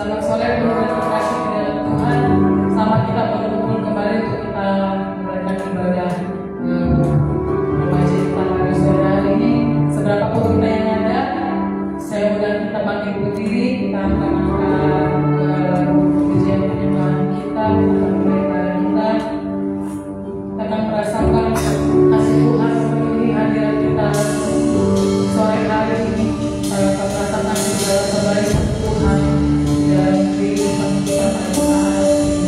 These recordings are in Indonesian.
Selamat sore teman-teman terkasih di dalam Tuhan. Selamat kita berkumpul kembali untuk kita melakukan ibadah remaja kita pada sore hari ini. Seberapa pun kita yang ada, saya undang kita bangkit berdiri, kita akan mengangkat pujian penyembahan kita, ibadah kita. Kita akan merasakan kasih Tuhan memenuhi hadirat kita sore hari ini. Saya akan merasakan segala kebaikan Tuhan dalam kehidupan kita pada saat ini.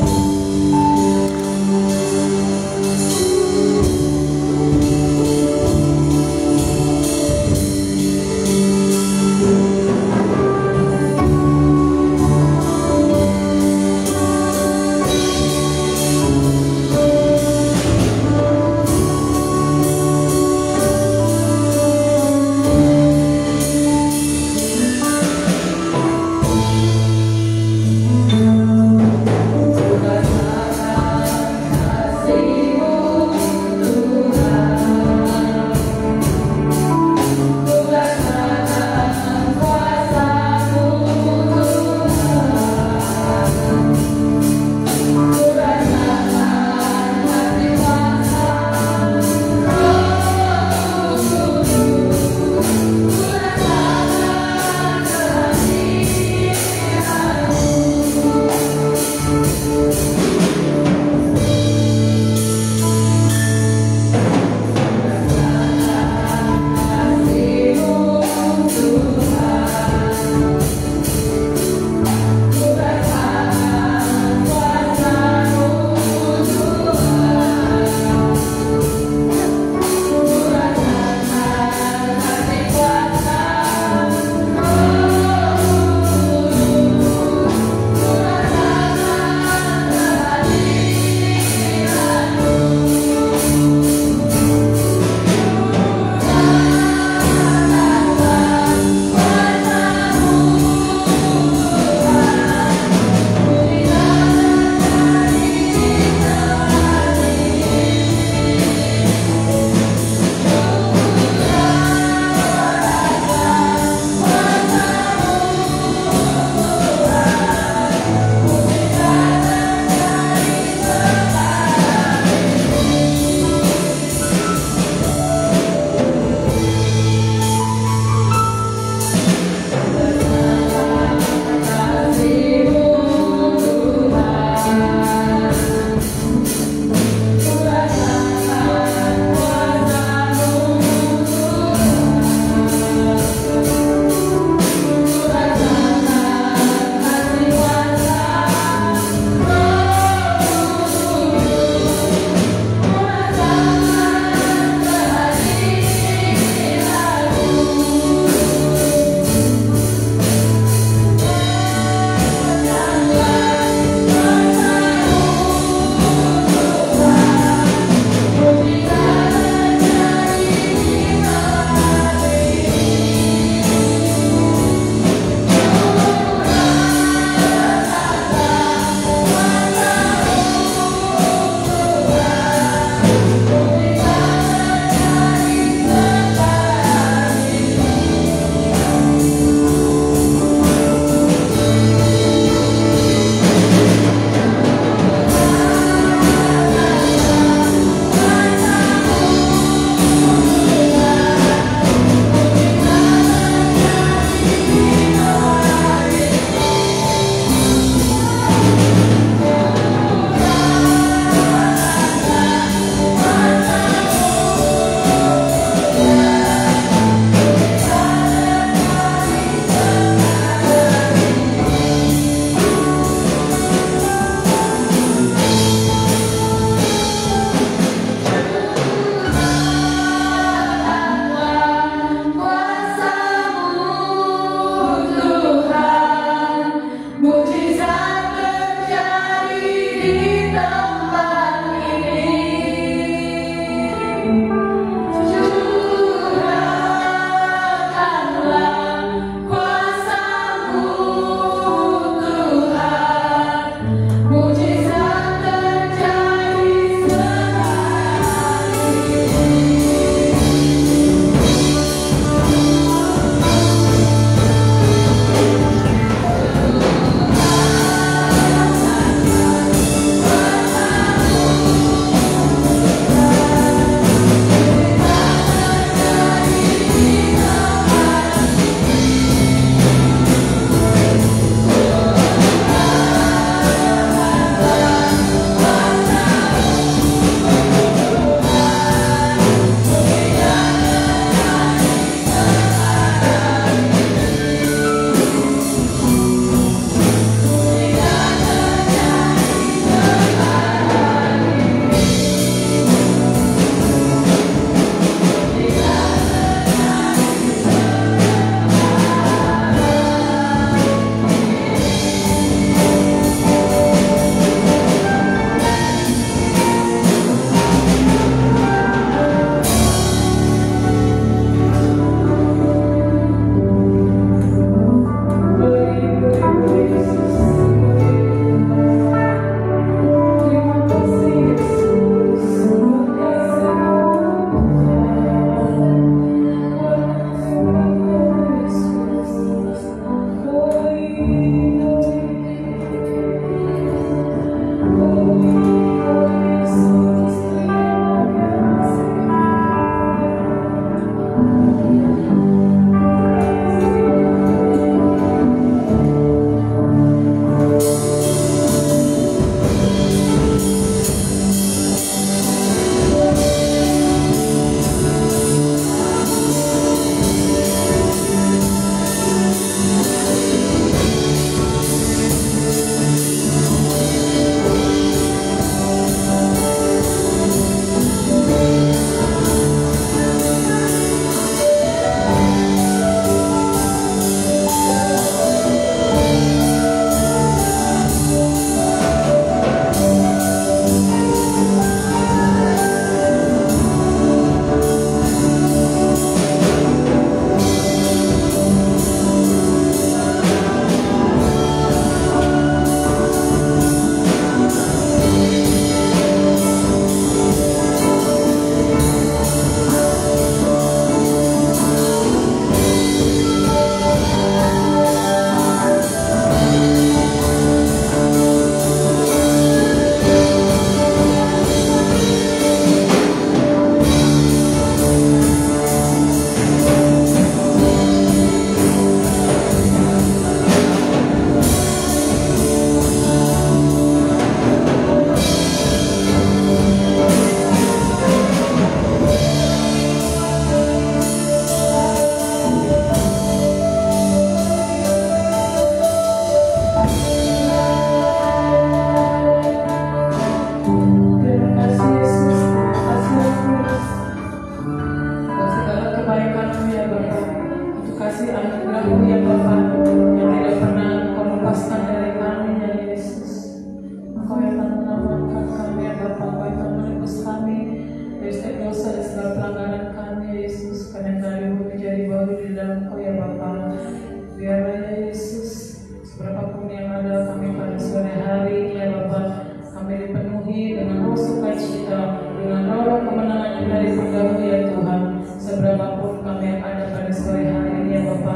Berapapun yang ada kami pada sore hari ya Bapa, kami dipenuhi dengan roh sukacita, dengan roh kemenangan yang dari panggamu ya Tuhan. Seberapapun kami yang ada pada sore hari ini ya Bapa,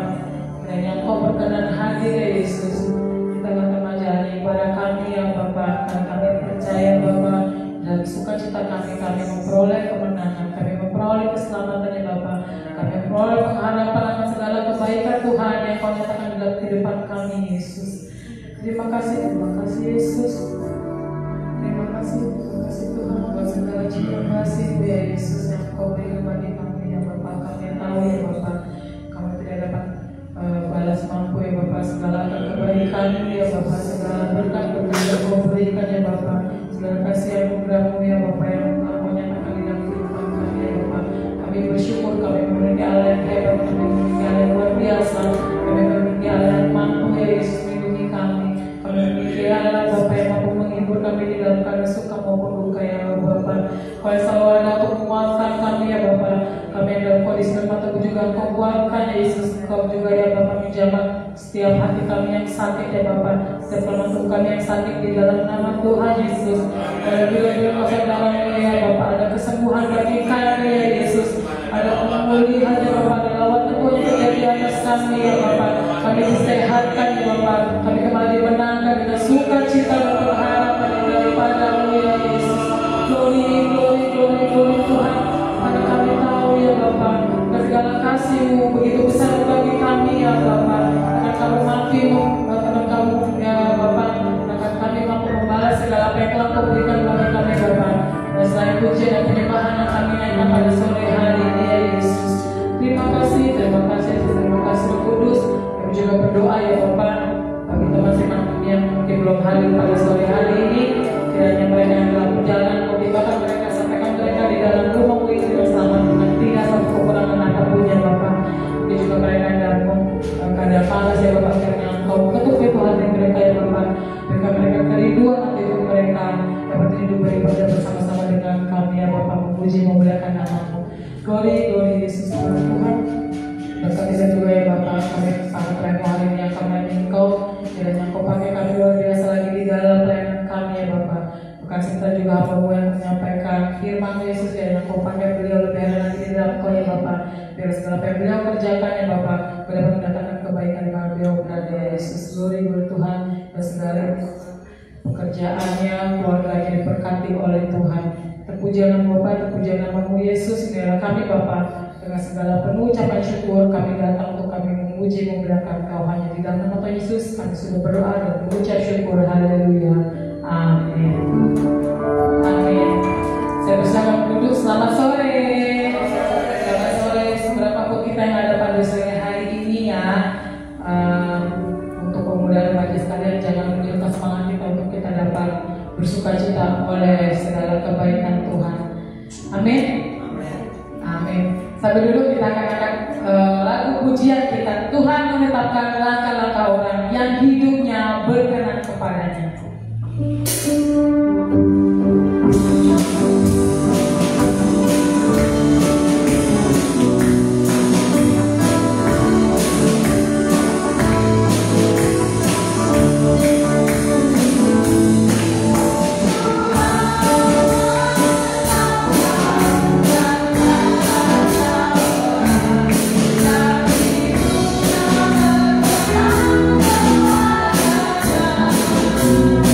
dan yang Kau berkenan hadir ya Yesus, kita akan menjalani ibadah kami ya Bapa, karena kami percaya Bapa, dan sukacita kami memperoleh kemenangan, kami memperoleh keselamatan ya Bapa, kami memperoleh pengharapan akan segala kebaikan Tuhan yang Kau nyatakan dalam kehidupan kami Yesus. Terima kasih Yesus. Terima kasih Tuhan buat segala cita kasih ya Yesus yang Kau berikan bagi kami ya Bapa. Kami tahu ya Bapa, kami tidak dapat balas mampu ya Bapa segala kebaikan ya Bapa, segala berkat yang Kau berikan ya Bapa, segala kasih anugerah-Mu ya Bapa yang Kau nyatakan di dalam kehidupan kami ya Bapa. Kami bersyukur, kami memiliki Allah yang hebat, kami memiliki Allah yang luar biasa, kami memiliki Allah yang mampu ya Yesus melindungi kami. Kami memiliki Allah Bapa yang mampu menghibur kami di dalam keadaan suka maupun duka ya Bapa. Kau yang selalu ada untuk menguatkan kami ya Bapa. Kami yang dalam kondisi lemah tapi juga Kau kuatkan ya Yesus. Kau juga ya Bapa menjabat setiap hati kami yang sakit ya Bapa, setiap termasuk kami yang sakit di dalam nama Tuhan Yesus. Dan bila-bila Kau sedang ya Bapa, ada kesembuhan bagi kami ya Yesus, ada pemulihan ya Bapa, ada lawatan Tuhan yang terjadi di atas kami ya Bapa. Kami disehatkan ya Bapa, kami kembali dimenangkan dengan sukacita dan pengharapan yang daripada-Mu ya Yesus. Glory Tuhan, karena kami tahu ya Bapa, segala kasih-Mu begitu besar bagi kami ya Bapa. Akan Kamu mampu, akan Kamu ya Bapa, akan kami mampu membalas segala apa yang telah Kau berikan bagi kami Bapa. Dan selain puji dan penyembahan yang kami naikkan pada sore hari ini ya Yesus. Terima kasih Roh Kudus. Kami juga berdoa ya Bapa bagi teman-teman yang mungkin belum hadir pada sore hari ini, kiranya mereka yang dalam perjalanan Kau tibakan mereka, sampaikan mereka di dalam rumah-Mu ini dengan selamat, dengan tidak satu kekurangan apapun ya Bapa. Ini juga mereka yang dalam keadaan panas ya Bapa, kiranya Kau ketuk pintu hati mereka ya Bapa, berikan mereka kerinduan hati mereka dapat hidup beribadah bersama-sama dengan kami ya Bapa, memuji memuliakan nama-Mu. Glory Yesus Tuhan. Dan kami juga ya Bapa, kami sangat rela hari ini yang kami Engkau, kiranya Kau pakai kami luar biasa lagi di dalam pelayanan kami ya Bapa. Bukan serta juga hamba-Mu yang menyampaikan firman Yesus, kiranya Kau pakai beliau lebih lagi di dalam Kau ya Bapa. Biar segala apa yang beliau kerjakan ya Bapa, Kau dapat mendatangkan kebaikan di mana beliau berada ya Yesus. Glory Tuhan, dan segala pekerjaannya, keluarganya diberkati oleh Tuhan. Terpuji nama Bapa, terpuji nama-Mu Yesus. Inilah kami Bapa, dengan segala penuh ucapan syukur kami datang untuk kami memuji memuliakan Kau hanya di dalam nama Tuhan Yesus. Kami sudah berdoa dan mengucap syukur. Haleluya. Amin. Amin. Saya bersama duduk. Selamat sore. Selamat sore. Seberapapun kita yang ada pada sore hari ini ya. Untuk pemuda remaja sekalian, jangan menurunkan semangat kita untuk kita dapat bersukacita oleh segala kebaikan Tuhan. Amin. Amin. Sambil dulu kita akan angkat lagu pujian kita. Tuhan menetapkan langkah-langkah orang yang hidupnya berkenan kepadanya. Thank you.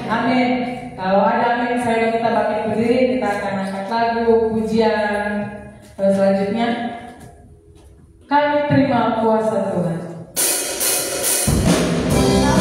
Amin. Kalau ada amin, saya kita bangkit berdiri, kita akan angkat lagu pujian selanjutnya. Kami terima kuasa Tuhan. Terima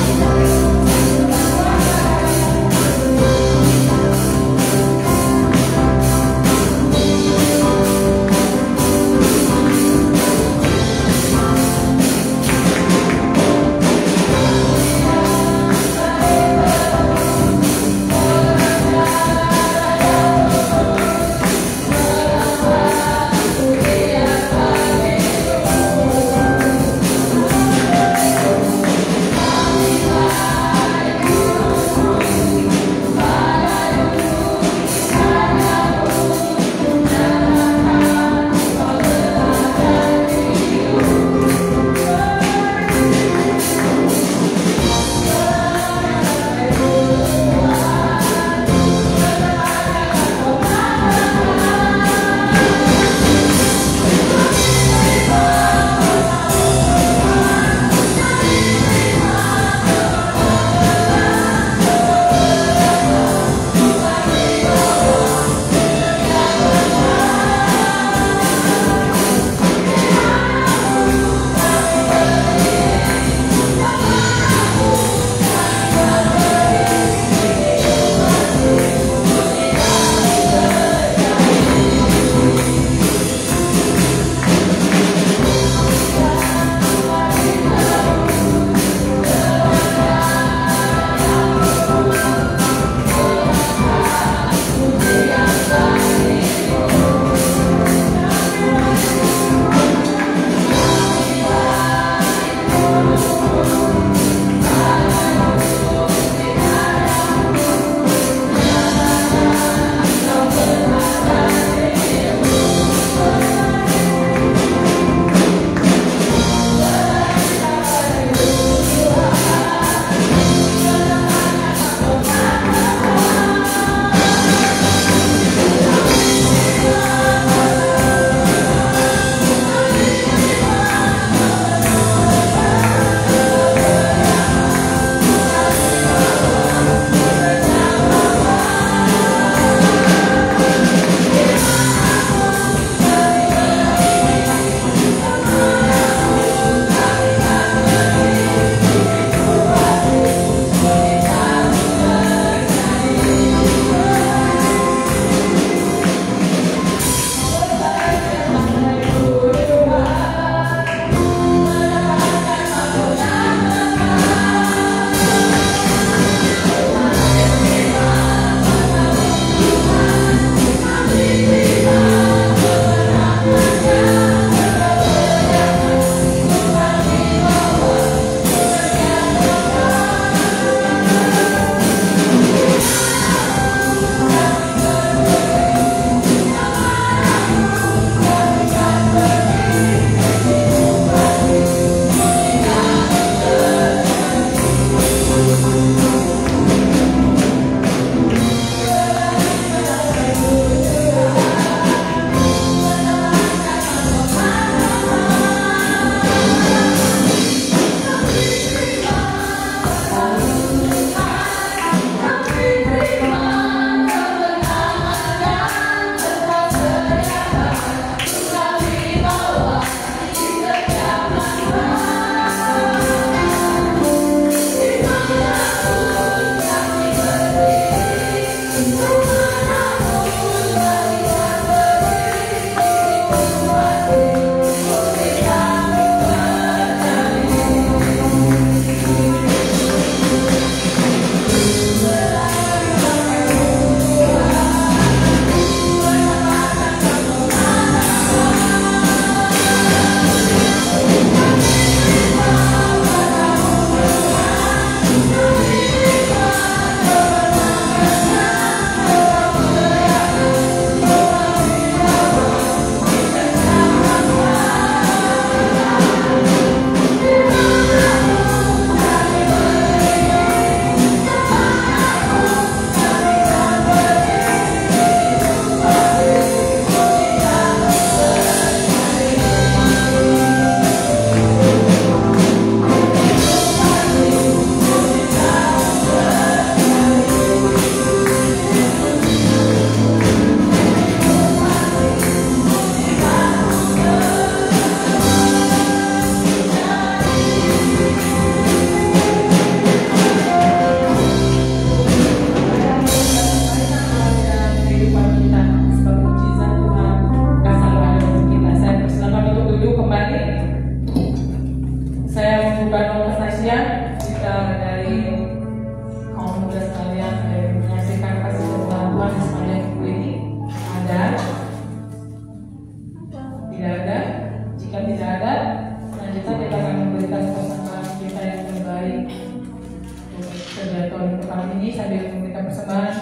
tahun pertama ini sambil memberikan persembahan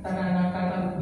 karena anak-anak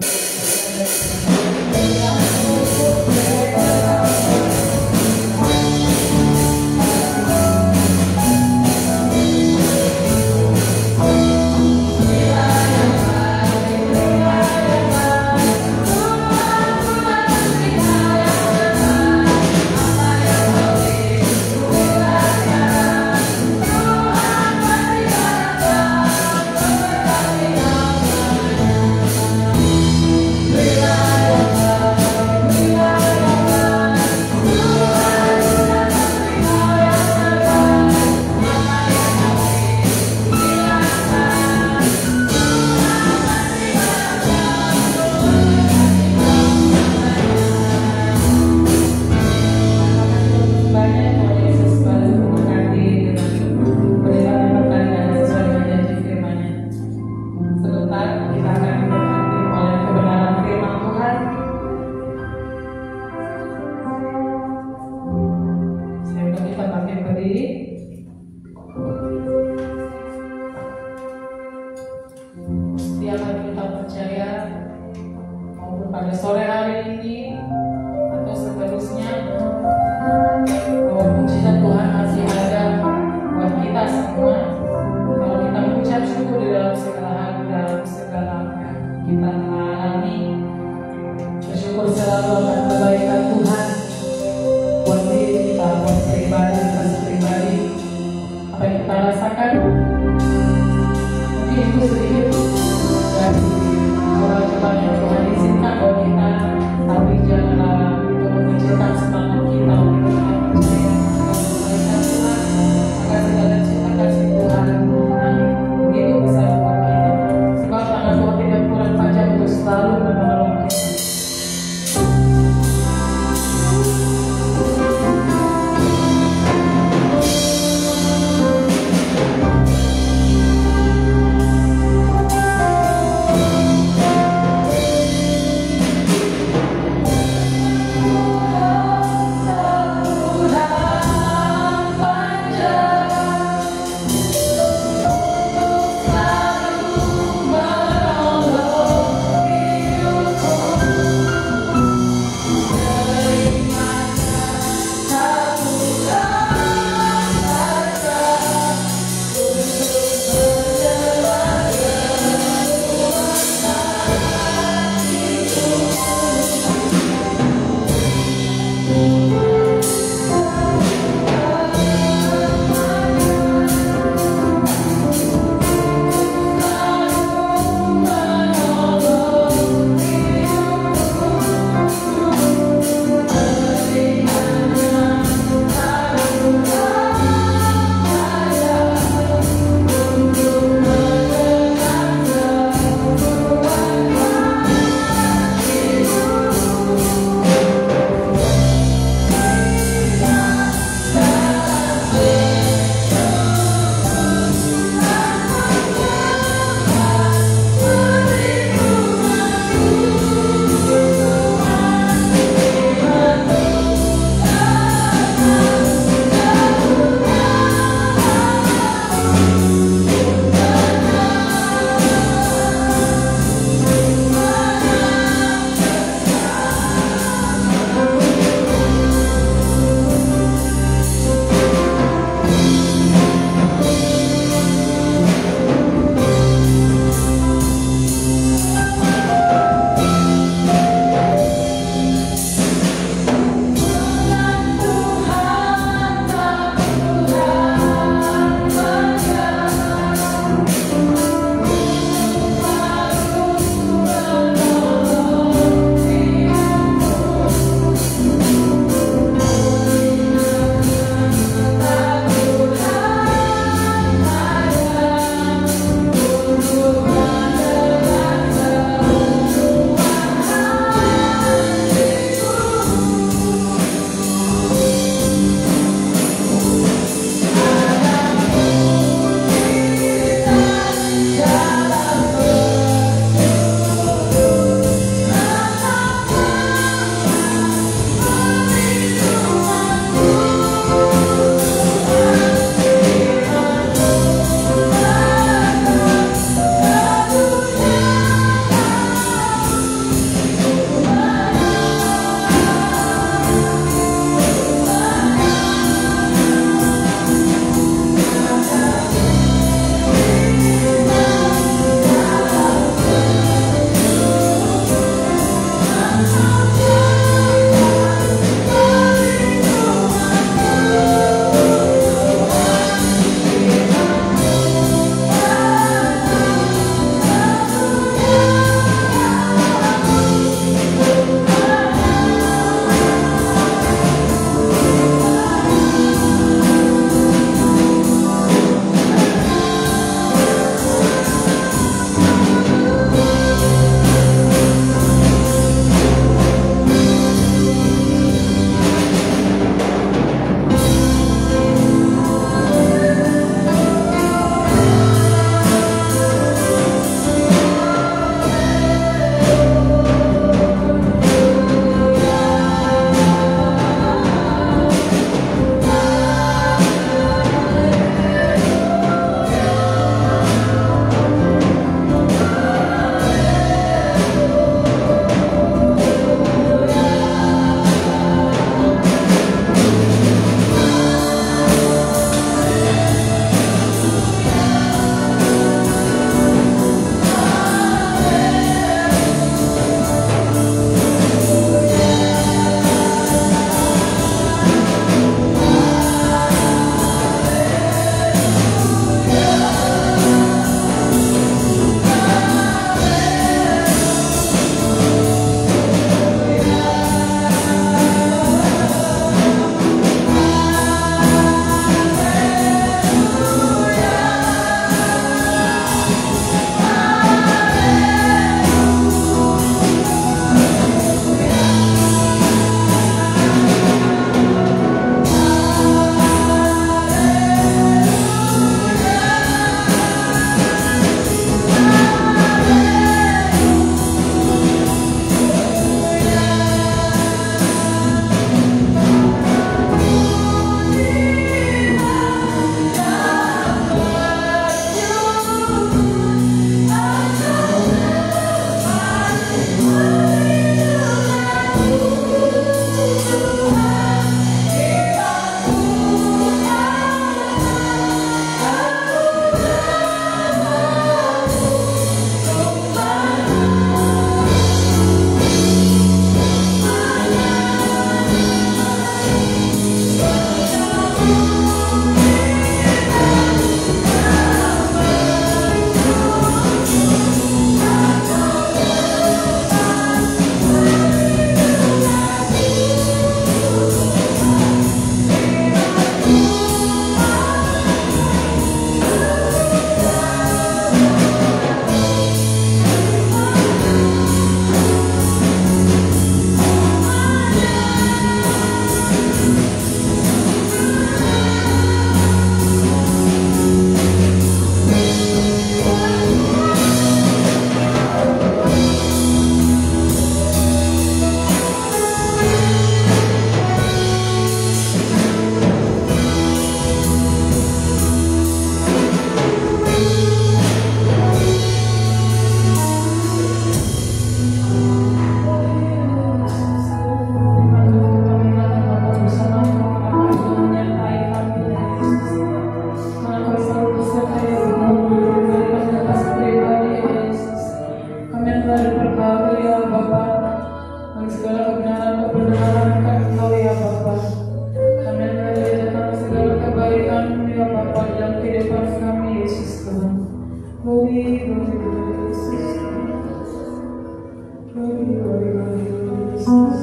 Yesus.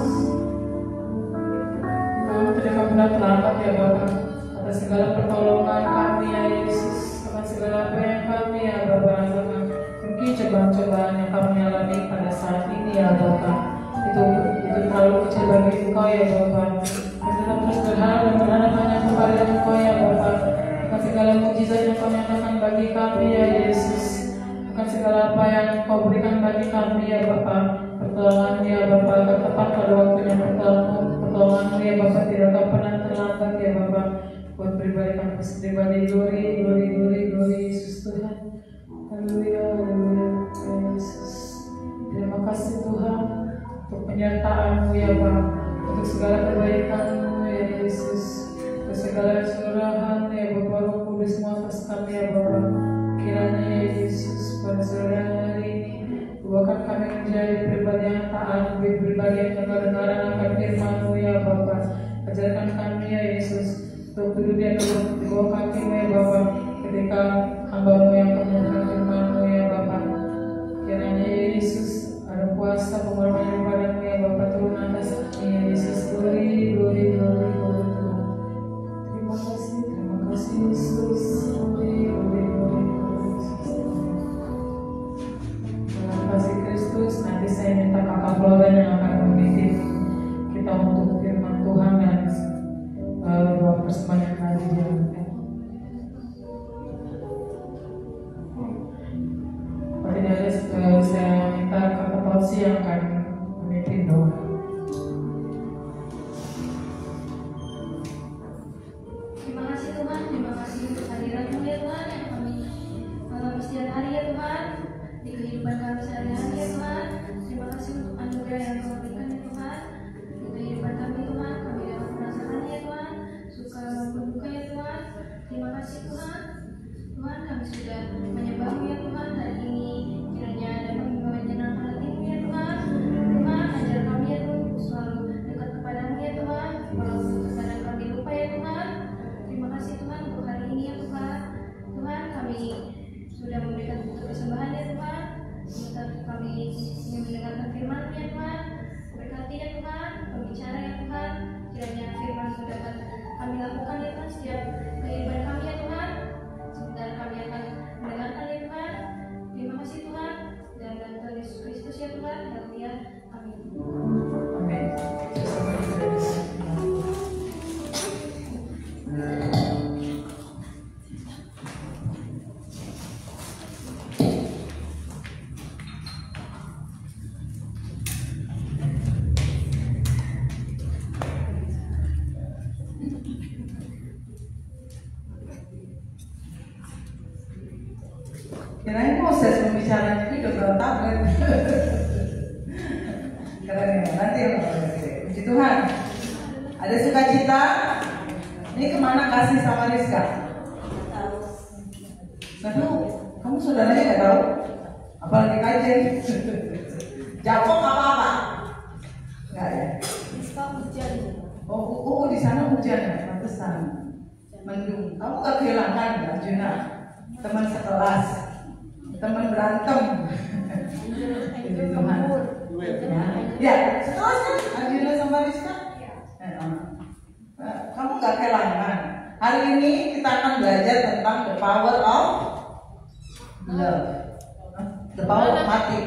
Kami tidak pernah terlambat ya Bapa, atas segala pertolongan kami ya Yesus, atas segala apa yang kami ya Bapa rasakan. Mungkin cobaan-cobaan yang kami alami pada saat ini ya Bapa, itu terlalu kecil bagi Engkau ya Bapa. Kami tetap terus berharap dan berharap hanya kepada Engkau ya Bapa, akan segala mujizat yang Kau nyatakan bagi kami ya Yesus, akan segala apa yang Kau berikan bagi kami ya Bapa. Pertolongan ya Bapa akan tepat pada waktunya. Pertolongan ya Bapa tidak akan pernah terlambat ya Bapa. Buat pribadi kami pribadi, glory Yesus Tuhan. Haleluya, haleluya Yesus. Terima kasih Tuhan untuk penyertaan-Mu ya Bapa, untuk segala kebaikan-Mu ya Yesus, untuk segala curahan ya Bapa Roh Kudus atas kami ya Bapa. Kiranya ya Yesus pada sore hari ini buatkan kami menjadi pribadi yang taat, pribadi yang dengar-dengaran akan firman-Mu ya Bapa. Ajarkan kami ya Yesus untuk duduk di bawah kaki-Mu ya Bapa, ketika hamba-Mu yang menyampaikan firman-Mu ya Bapa. Kiranya ya Yesus ada kuasa pengorbanan padamu ya Bapa turun atas kami ya Yesus. Glory Tuhan. Terima kasih Yesus. Nanti saya minta kakak keluarga yang akan memimpin kita untuk firman Tuhan dan doa persembahan hari ini. Pada hari saya minta kakak Tausi yang akan memimpin doa. Terima kasih Tuhan, terima kasih untuk hadirat-Mu ya Tuhan yang kami setiap hari ya Tuhan di kehidupan kami sehari-hari ya Tuhan. Terima kasih untuk anugerah yang Kau berikan ya Tuhan di kehidupan kami Tuhan. Kami dapat merasakan ya Tuhan suka maupun duka ya Tuhan. Terima kasih Tuhan. Tuhan kami sudah menyembah-Mu ya Tuhan hari ini. Kiranya dapat menyenangkan hati-Mu ya Tuhan. Tuhan ajar kami ya Tuhan untuk selalu dekat kepada-Mu ya Tuhan. Walaupun terkadang kami lupa ya Tuhan. Terima kasih Tuhan untuk hari ini ya Tuhan. Tuhan kami sudah memberikan persembahan ya Tuhan. Sebentar kami ingin mendengarkan firman-Mu ya Tuhan. Berkati ya Tuhan, pembicara ya Tuhan. Kiranya firman-Mu dapat kami lakukan ya Tuhan setiap kehidupan kami ya Tuhan. Sebentar kami akan mendengarkan ya Tuhan. Terima kasih Tuhan. Dan Tuhan Yesus Kristus ya Tuhan. Haleluya. Amin. Amin. Kirain proses pembicaraan itu udah berantakan. Keren ya, nanti ya puji Tuhan. Ada sukacita. Ini kemana kasih sama Rizka? Nggak tahu. Kamu saudaranya nggak tahu? Apalagi kajian. Japok apa? Nggak ya? Oh, di sana hujan ya, pantesan. Mendung. Kamu nggak kehilangan Arjuna? Teman sekelas, teman berantem. Tuhan. Ya, sekelas kan Arjuna sama Rizka. Kamu nggak kehilangan. Hari ini kita akan belajar tentang the power of love, the power of mati.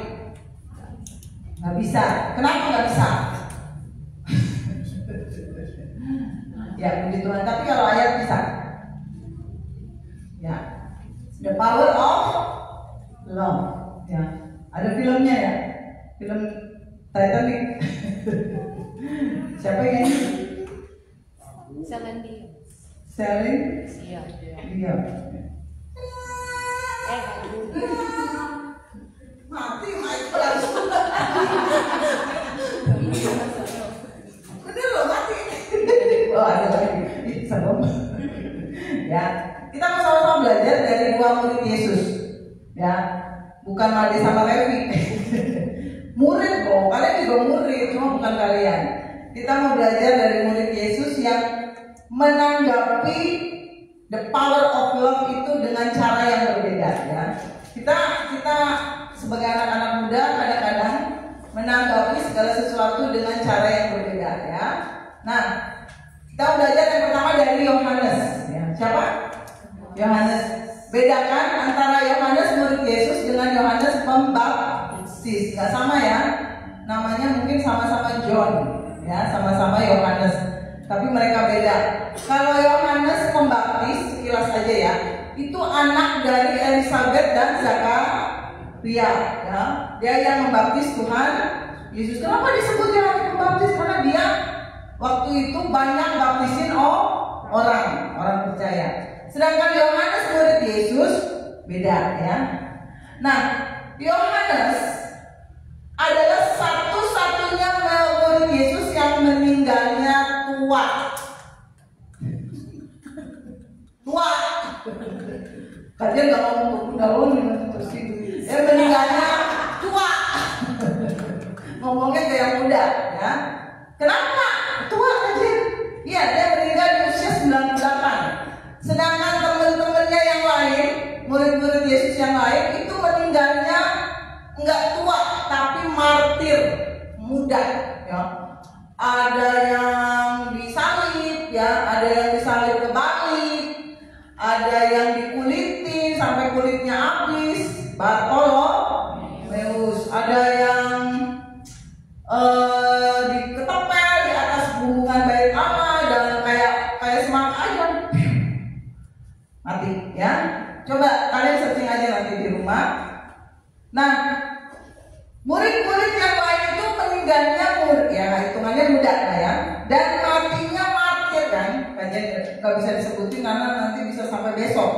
Nggak bisa. Kenapa nggak bisa? Ya, puji Tuhan. Tapi kalau ayat bisa. Ya. The power of love. Ya. Ada filmnya ya. Film Titanic. Siapa yang nyanyi? Celine Dion. Mati Michael langsung. Bener loh mati. Oh ada lagi. Serem. Ya. Kita mau sama-sama belajar dari dua murid Yesus. Ya. Bukan Made sama Levi. Murid kok. Kalian juga murid, cuma bukan kalian. Kita mau belajar dari murid Yesus yang menanggapi the power of love itu dengan cara yang berbeda ya. Kita sebagai anak-anak muda kadang-kadang menanggapi segala sesuatu dengan cara yang berbeda ya. Nah, kita belajar yang pertama dari Yohanes ya. Siapa? Yohanes. Bedakan antara Yohanes murid Yesus dengan Yohanes Pembaptis. Gak sama ya. Namanya mungkin sama-sama John ya, sama-sama Yohanes, tapi mereka beda. Kalau Yohanes Pembaptis, sekilas aja ya, itu anak dari Elizabeth dan Zakaria ya. Dia yang membaptis Tuhan Yesus. Kenapa disebut Yohanes Pembaptis? Karena dia waktu itu banyak baptisin orang percaya. Sedangkan Yohanes murid Yesus beda ya. Nah, Yohanes adalah satu-satunya murid Yesus yang meninggalnya tua. Kalian gak ngomong muda terus itu. Meninggalnya tua. Ngomongnya kayak muda ya. Kenapa? Tua aja. Iya, dia meninggal di usia 98. Sedangkan teman-temannya yang lain, murid-murid Yesus yang lain itu meninggalnya enggak tua, tapi martir, muda ya. Ada yang disalib ya, ada yang disalib kebalik, ada yang dikulitin sampai kulitnya habis, Bartolomeus, ada yang diketepel di atas bumbungan bait Allah dan kayak semangka aja mati ya. Coba kalian searching aja nanti di rumah. Nah, murid-murid yang lain itu meninggalnya hitungannya muda lah ya, dan matinya martir kan, kalian nggak bisa disebutin karena nanti bisa sampai besok.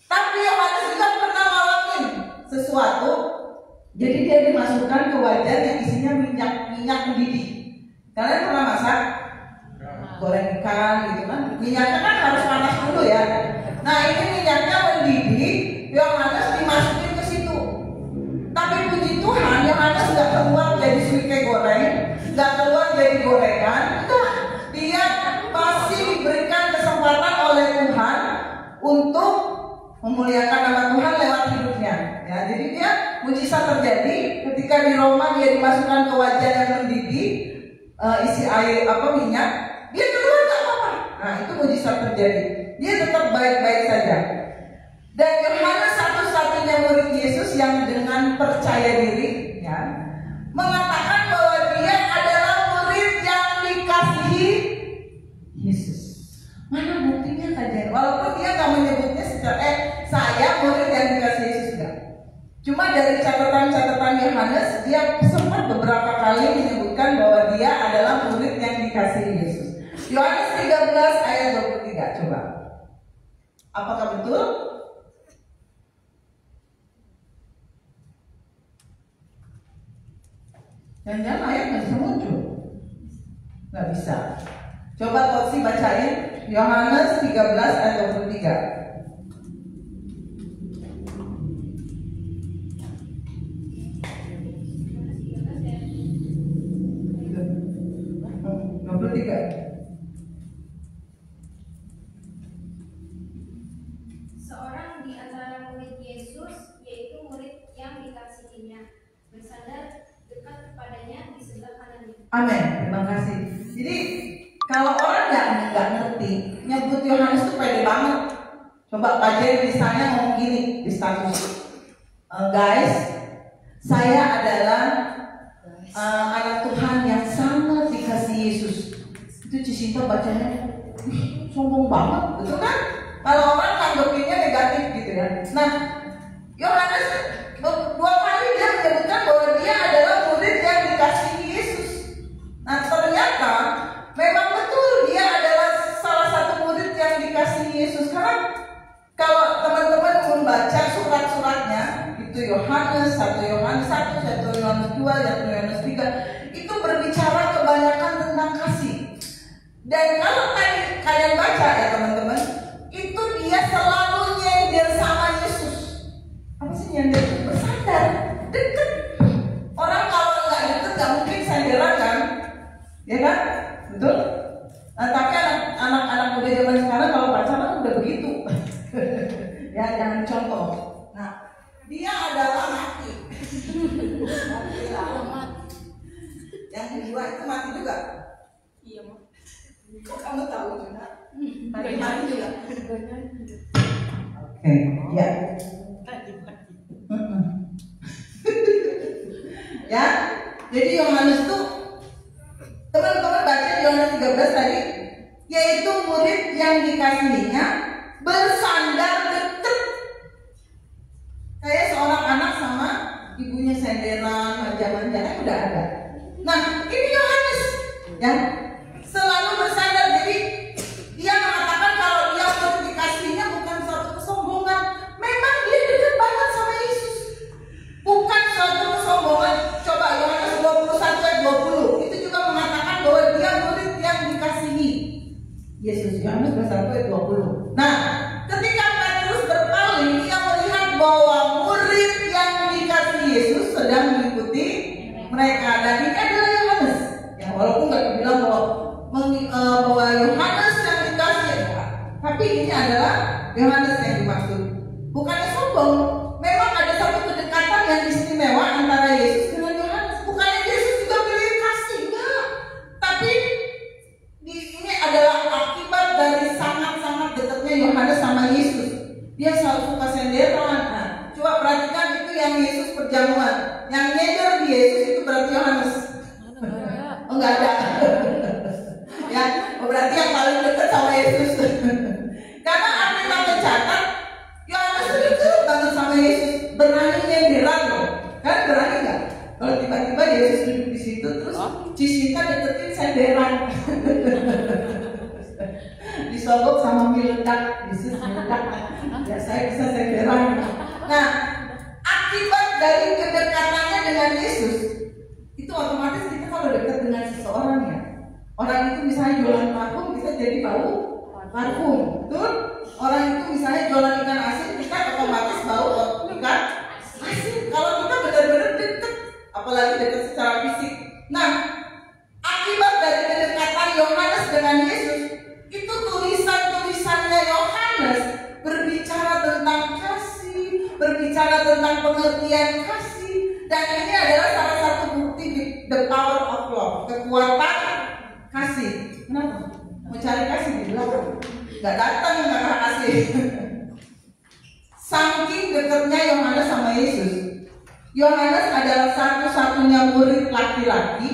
Tapi Yohanes juga pernah ngalamin sesuatu, jadi dia dimasukkan ke wajan yang isinya minyak mendidih. Kalian pernah masak? Goreng ikan gitu kan, minyaknya kan harus panas dulu ya. Nah, ini minyaknya mendidih, Yohanes dimasukin ke situ. Tapi puji Tuhan, Yohanes nggak keluar jadi suike goreng, nggak keluar jadi gorengan. Enggak, dia pasti diberikan kesempatan oleh Tuhan untuk memuliakan nama Tuhan lewat hidupnya. Ya, jadi dia mujizat terjadi ketika di Roma dia dimasukkan ke wajan yang mendidih, isi air minyak, dia keluar nggak apa-apa. Nah, itu mujizat terjadi. Dia tetap baik-baik saja. Dan Yohanes satu-satunya murid Yesus yang dengan percaya diri ya, mengatakan bahwa dia adalah murid yang dikasihi Yesus. Mana buktinya kajian? Walaupun dia nggak menyebutnya secara saya murid yang dikasihi Yesus enggak. Cuma dari catatan-catatan Yohanes, dia sempat beberapa kali menyebutkan bahwa dia adalah murid yang dikasihi Yesus. Yohanes 13 ayat 23, coba. Apakah betul? Jangan-jangan ayat nggak bisa muncul. Nggak bisa. Coba Toksi bacain Yohanes 13 ayat 23. Seorang di antara murid Yesus, yaitu murid yang dikasihinya, bersandar dekat kepadanya di sebelah kanannya. Amin, terima kasih. Jadi kalau orang nggak ngerti, nyebut Yohanes itu pede banget. Coba kajian misalnya ngomong gini di status, guys, saya adalah anak Tuhan yang sangat dikasih Yesus. Itu Cisinta bacanya sombong banget, betul kan? Kalau orang nanggepinnya negatif gitu ya. Nah, Yohanes dua kali dia menyebutkan bahwa dia adalah murid yang dikasihi Yesus. Nah, ternyata memang betul dia adalah salah satu murid yang dikasihi Yesus. Karena kalau teman-teman membaca surat-suratnya, itu Yohanes 1, Yohanes 1, 1 Yohanes 2, 1 Yohanes 3, itu berbicara kebanyakan tentang kasih. Dan kalau kalian baca ya teman-teman, itu dia selalu nyender sama Yesus. Apa sih nyender? Bersandar, deket. Orang kalau nggak deket nggak mungkin sandaran kan, ya kan? Betul? Nah, tapi anak-anak muda zaman sekarang kalau pacaran udah begitu. Ya, jangan contoh. Nah, dia adalah mati. Oke, ya. Ya, jadi Yohanes itu teman-teman baca di Yohanes 13 tadi, yaitu murid yang dikasihinya bersandar dekat. Kayak seorang anak sama ibunya senderan, manja-manja, udah ada. Nah, ini Yohanes, ya, selalu bersandar. Jadi dia mengatakan kalau dia murid dikasihinya bukan suatu kesombongan. Memang dia dekat banget sama Yesus, bukan suatu kesombongan. Coba Yohanes 21 ayat 20 itu juga mengatakan bahwa dia murid yang dikasihi Yesus. Yohanes 21 ayat 20. Nah, ketika Petrus berpaling, dia melihat bahwa murid yang dikasihi Yesus sedang mengikuti mereka. Dan ini adalah Yohanes. Ya, walaupun nggak dibilang bahwa Yohanes yang dikasihi, tapi ini adalah Yohanes yang dimaksud. Bukannya sombong, memang ada satu kedekatan yang istimewa antara Yesus dengan Yohanes. Bukannya Yesus juga pilih kasih, enggak. Tapi ini adalah akibat dari sangat-sangat dekatnya Yohanes sama Yesus. Dia selalu suka senderan. Nah, coba perhatikan itu yang Yesus perjamuan. Yang nyender di Yesus itu berarti Yohanes. Oh, enggak ada. Ya, berarti yang paling dekat sama Yesus. Karena Alkitab mencatat Yohanes itu dekat banget sama Yesus, berani nyenderan loh. Kan berani nggak? Kalau tiba-tiba Yesus duduk di situ terus Cisinta deketin senderan. Disogok sama mie ledak, Yesus meledak. Ya saya bisa senderan. Nah, akibat dari kedekatannya dengan Yesus itu otomatis kita kalau dekat dengan seseorang ya, orang itu misalnya jualan parfum, kita jadi bau parfum, betul? Orang itu misalnya jualan ikan asin, kita otomatis bau ikan asin. Kalau kita benar-benar dekat, apalagi dekat secara fisik. Nah, akibat dari kedekatan Yohanes dengan Yesus, itu tulisan-tulisannya Yohanes berbicara tentang kasih, berbicara tentang pengertian kasih. Dan ini adalah salah satu bukti the power of love, kekuatan kasih. Kenapa? Mau cari kasih di belakang, nggak datang karena kasih. Saking dekatnya Yohanes sama Yesus, Yohanes adalah satu-satunya murid laki-laki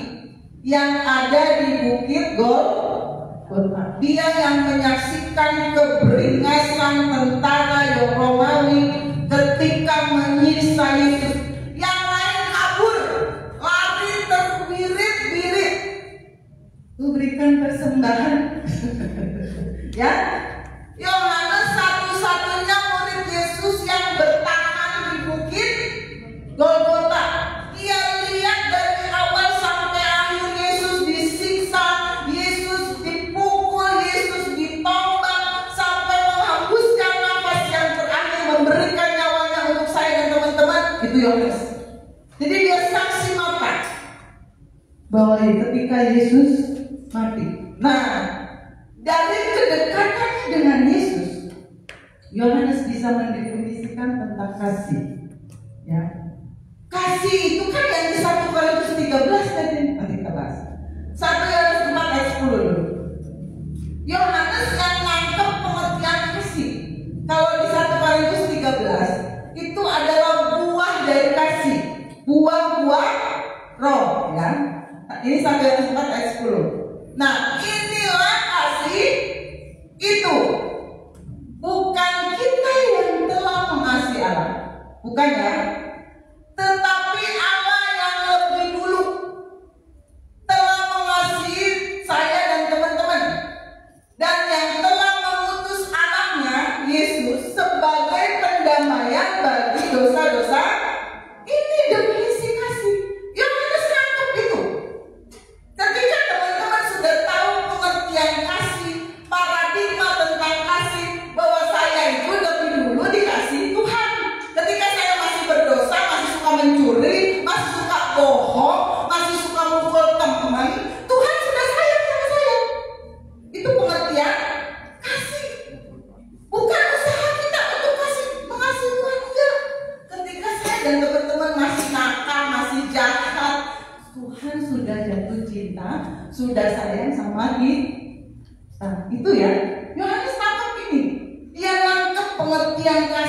yang ada di Bukit Golgota. Dia yang menyaksikan keberingasan tentara Romawi ketika menyiksa Yesus. Yang lain kabur, lari terbirit-birit, memberikan persembahan. Ya, Yohanes satu-satunya murid Yesus yang bertahan di Bukit Golgota. Dia lihat dari awal sampai akhir Yesus disiksa, Yesus dipukul, Yesus ditombak sampai menghembuskan nafas yang terakhir, memberikan nyawanya untuk saya dan teman-teman. Itu Yohanes. Jadi dia saksi mata bahwa ketika Yesus mati. Nah, dari kedekatannya dengan Yesus, Yohanes bisa mendefinisikan tentang kasih. Ya, kasih itu kan yang di 1 Korintus 13 tadi nanti kita bahas. 1 Yohanes 4 ayat 10 dulu. Yohanes yang nangkep pengertian kasih. Kalau di 1 Korintus 13 itu adalah buah dari kasih, buah-buah roh, ya. Nah, ini 1 Yohanes 4 ayat 10. Nah, inilah kasih itu. Bukan kita yang telah mengasihi Allah, bukan ya, tetapi Allah yang lebih dulu telah mengasihi saya dan teman-teman, dan yang telah mengutus anaknya Yesus sebagai pendamaian bagi dosa-dosa. Ini definisi kasih. Yohanes nangkep itu. Ketika teman-teman sudah tahu pengertian kasih, paradigma tentang kasih, bahwa saya itu lebih dulu dikasih Tuhan. Ketika saya masih berdosa, masih suka mencuri, masih suka bohong, masih suka mukul teman, Tuhan sudah sayang sama saya. Itu pengertian kasih. Bukan usaha kita untuk mengasihi Tuhan, enggak. Ketika saya dan teman-teman masih nakal, masih jahat, Tuhan sudah jatuh cinta, sudah sayang sama kita. Nah, itu ya, Yohanes tangkap ini. Dia nangkep pengertian kasih.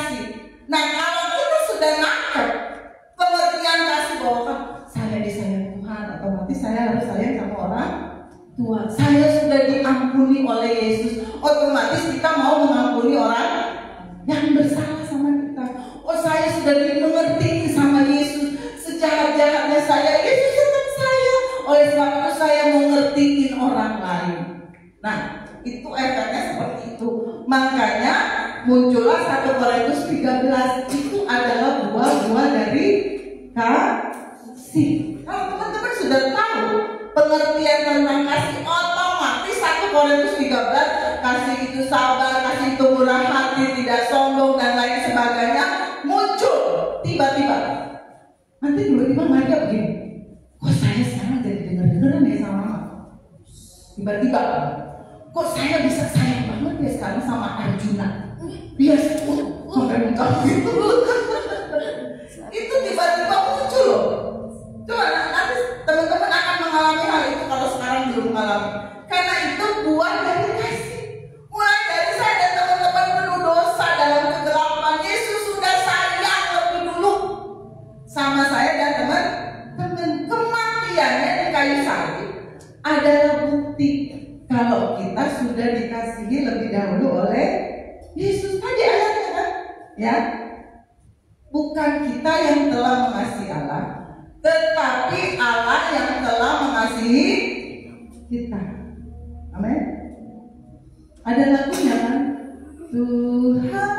Tuhan, saya sudah diampuni oleh Yesus. Otomatis kita mau mengampuni orang yang bersalah sama kita. Oh, saya sudah dimengerti sama Yesus. Sejahat-jahatnya saya, Yesus tetap saya. Oleh sebab itu saya mau ngertiin orang lain. Nah, itu efeknya seperti itu. Makanya muncullah 1 Korintus 13. Itu adalah buah-buah dari kasih. Kalau teman-teman sudah tahu pengertian tentang kasih, otomatis 1 Korintus 13, kasih itu sabar, kasih itu murah hati, tidak sombong dan lain sebagainya muncul tiba-tiba. Nanti tiba-tiba Maria begini, kok saya sekarang jadi dengar-dengaran ya sama mama. Tiba-tiba, kok saya bisa sayang banget ya sekarang sama Arjuna. Biasa sampai muka gitu. Itu tiba-tiba muncul loh. Coba nanti teman-teman akan mengalami hal itu kalau sekarang belum mengalami. Karena itu buah dari kasih. Mulai dari saya dan teman-teman penuh dosa dalam kegelapan, Yesus sudah sayang lebih dulu sama saya dan teman-teman. Kematiannya di kayu salib adalah bukti kalau kita sudah dikasihi lebih dahulu oleh Yesus. Tadi ayatnya kan? Ya. Bukan kita yang telah mengasihi Allah, tetapi Allah yang telah mengasihi kita. Amin. Ada lagunya kan? Tuhan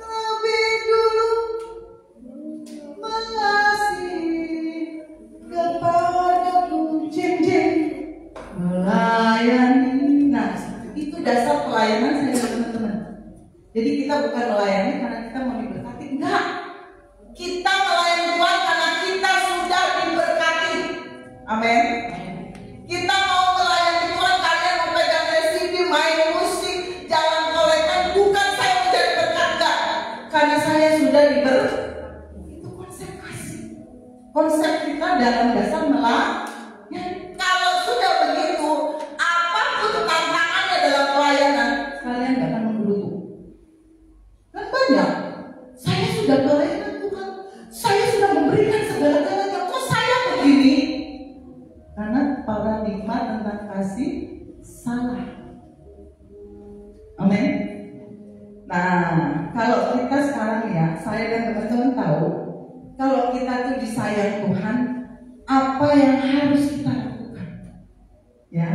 lebih dulu mengasihi kepadaku, jeng-jeng melayani. Nah, itu dasar pelayanan saya dan teman-teman. Jadi kita bukan melayani karena kita mau diberkati, enggak. Kita melayani Tuhan karena kita sudah diberkati. Amin. Kita mau melayani Tuhan, kalian mau pegang residi, main musik, jalan kolekan, bukan saya menjadi berkat, enggak. Karena saya sudah diberkati. Itu konsep kasih. Konsep kita dalam dasar melayani. Kalau sudah begitu, apapun tantangannya dalam pelayanan, kalian gak akan menggerutu. Kan banyak. Saya sudah melayani Tuhan, saya sudah memberikan segala-galanya, kok saya begini? Karena paradigma tentang kasih salah. Amin. Nah, kalau kita sekarang ya, saya dan teman-teman tahu, kalau kita tuh disayang Tuhan, apa yang harus kita lakukan? Ya,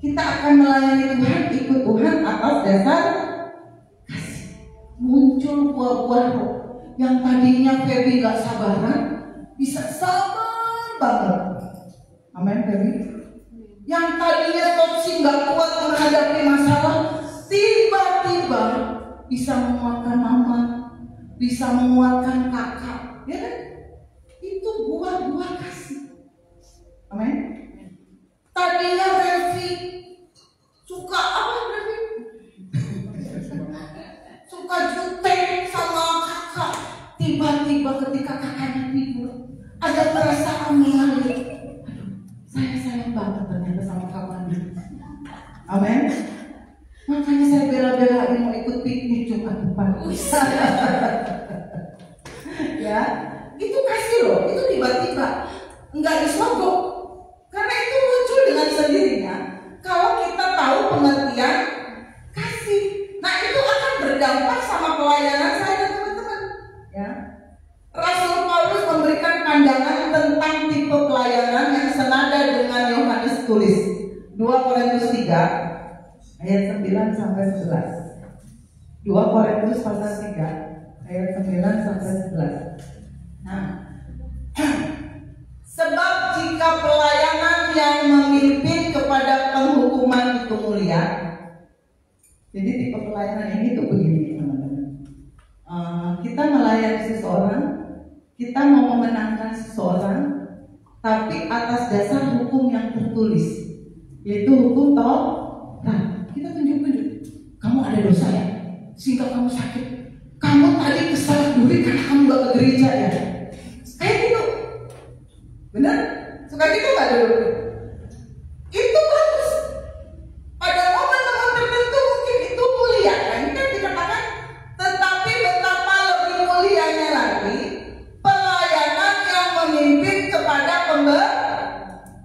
kita akan melayani Tuhan, ikut Tuhan atas dasar kasih. Muncul buah-buah roh. Yang tadinya Feby gak sabaran, bisa sabar banget. Amin, Feby. Yang tadinya Topsi gak kuat menghadapi masalah, tiba-tiba bisa menguatkan mama, bisa menguatkan kakak, ya kan? Itu buah-buah kasih. Amin. Tadinya Revi suka apa, Revi? Suka jutek sama kakak. Tiba-tiba ketika kakaknya tidur, ada perasaan mengalir. Aduh, saya sayang banget ternyata sama kawannya. Amin. Makanya saya bela-belain mau ikut piknik Jumat depan. Ya, itu kasih loh. Itu tiba-tiba nggak disogok. Karena itu muncul dengan sendirinya. Kalau kita tahu pengertian kasih, nah itu akan berdampak sama pelayanan saya dan teman-teman. Ya, Rasul Paulus memberikan pandangan tentang tipe pelayanan yang senada dengan Yohanes tulis 2 Korintus 3 ayat 9 sampai 11. 2 Korintus pasal 3 ayat 9 sampai 11. Nah, sebab jika pelayanan yang memimpin kepada penghukuman itu mulia, jadi tipe pelayanan ini tuh begini teman-teman. Kita melayani seseorang, kita mau memenangkan seseorang, tapi atas dasar hukum yang tertulis, yaitu hukum Taurat. Kita tunjuk-tunjuk, kamu ada dosa ya, sehingga kamu sakit. Kamu tadi kesalah duri karena kamu gak ke gereja ya. Kayak gitu, benar? Suka gitu gak dulu? Itu bagus. Pada momen-momen tertentu mungkin itu mulia, kan? Ini kan dikatakan. Tetapi betapa lebih mulianya lagi pelayanan yang memimpin kepada pembenaran.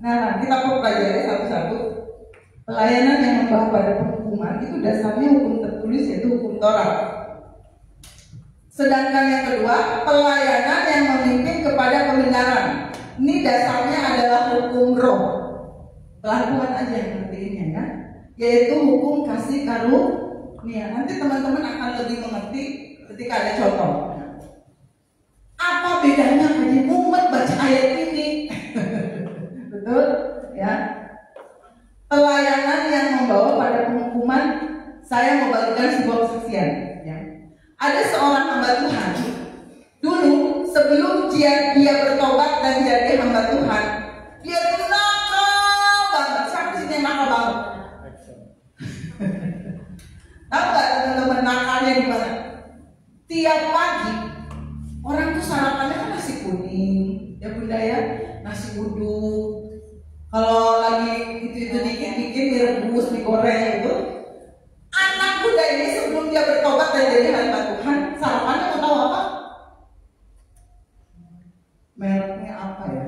Nah, kita pelajari satu-satu. membawa pada penghukuman itu dasarnya hukum tertulis, yaitu hukum Taurat. Sedangkan yang kedua, pelayanan yang memimpin kepada kebenaran. Ini dasarnya adalah hukum roh. Pelakuan aja yang ngertiinnya ya, yaitu hukum kasih karunia. Nanti teman-teman akan lebih mengerti ketika ada contoh. Apa bedanya Haji Muhammad baca ayat ini? Betul ya. Pelayanan yang membawa pada penghukuman. Saya mau bagikan sebuah kesaksian ya. Ada seorang hamba Tuhan dulu, sebelum dia bertobat dan jadi hamba Tuhan, dia itu nakal banget. Siapa sih yang nakal banget? Tahu nggak teman-teman nakalnya di mana? Tiap pagi orang tuh sarapannya kan nasi kuning, ya bunda ya, nasi uduk. Kalau lagi itu dikit-dikit direbus, digoreng itu. Anak muda ini sebelum dia bertobat dan jadi hamba Tuhan, sarapannya mau tahu apa? Mereknya apa ya?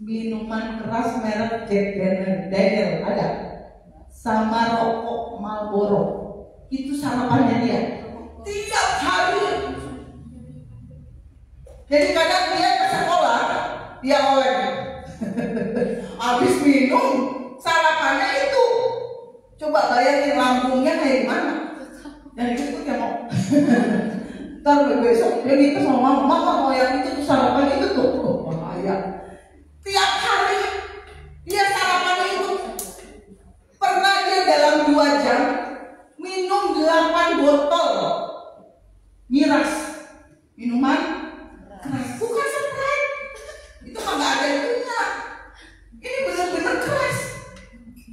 Minuman keras merek Jack Daniel ada, sama rokok Marlboro. Itu sarapannya dia tiap hari. Jadi kadang dia ke sekolah, dia oleh habis minum sarapannya itu. Coba bayangin lambungnya kayak gimana. Dan itu dia mau ntar besok dia gitu sama mama mau yang itu tuh sarapan itu tuh. Oh, bahaya. Tiap hari dia sarapan itu. Pernah dia dalam 2 jam minum 8 botol miras, minuman keras. Bukan Sprite, itu mah gak ada itunya. Ini benar-benar keras.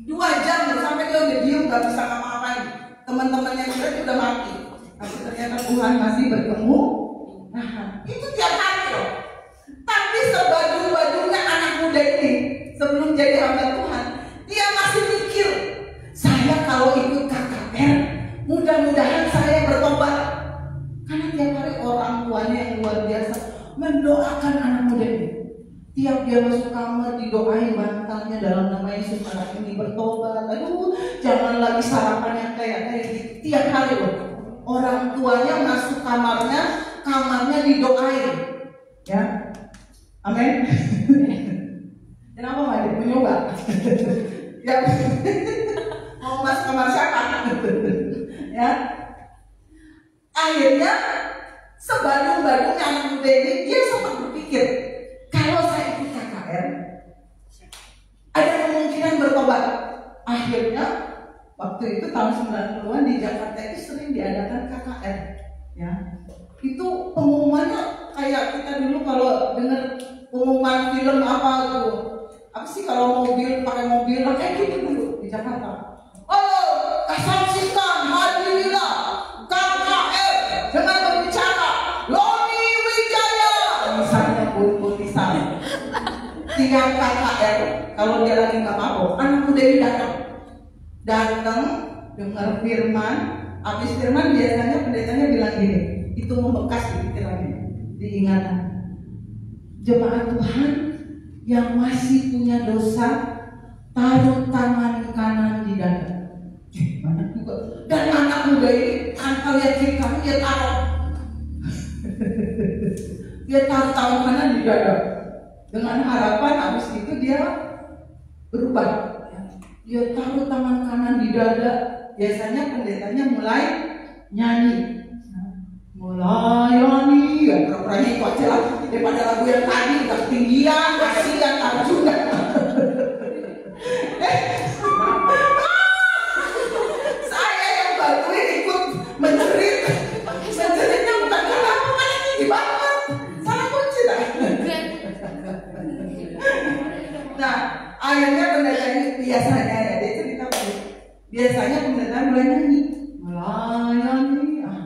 2 jam sampai dia udah diem gak bisa ngapa-ngapain. Teman-temannya dia udah mati. Tapi ternyata Tuhan masih bertemu. Nah, itu tiap hari loh. Tapi sebadu-badunya anak muda ini sebelum jadi hamba Tuhan, dia masih mikir, saya kalau ikut KKR, mudah-mudahan saya bertobat. Karena tiap hari orang tuanya yang luar biasa mendoakan anak muda ini. Tiap dia masuk kamar didoain bantalnya dalam nama Yesus, anak ini bertobat. Aduh, jangan lagi sarapan yang kayak gitu. Tiap hari loh. Orang tuanya masuk kamarnya didoain. Ya. Amin. Kenapa nggak mencoba? Ya. Mau masuk kamar siapa? Ya. Akhirnya sebadung-badungnya anak muda ini, dia sempat berpikir, kalau saya ikut KKR, ada kemungkinan bertobat. Akhirnya waktu itu tahun 90-an di Jakarta itu sering diadakan KKR. Ya, itu pengumumannya kayak kita dulu kalau dengar pengumuman film apa tuh, apa sih kalau mobil pakai mobil kayak gitu dulu di Jakarta. Oh, saksikan hadirilah KKR dengan berbicara Loni Wijaya, misalnya tulisan. Tiap KKR kalau dia lagi nggak mabok, anak muda ini datang dengar firman. Habis firman biasanya pendetanya bilang gini, itu membekas di pikirannya, diingatan. Jemaat Tuhan yang masih punya dosa, taruh tangan kanan di dada. Dan anak muda ini tanpa lihat kiri kanan, dia taruh tangan kanan di dada dengan harapan habis itu dia berubah. Dia taruh tangan kanan di dada. Biasanya pendetanya mulai nyanyi, mulai nyanyi, ya pura-pura itu aja lah daripada lagu yang tadi udah ketinggian, kasihan Arjuna. Saya yang bantuin ikut menjeritnya bukan karena aku kan tinggi banget, salah kunci lah. Nah, akhirnya pendeta ini biasanya ya dia cerita biasanya pendeta mulai nyanyi,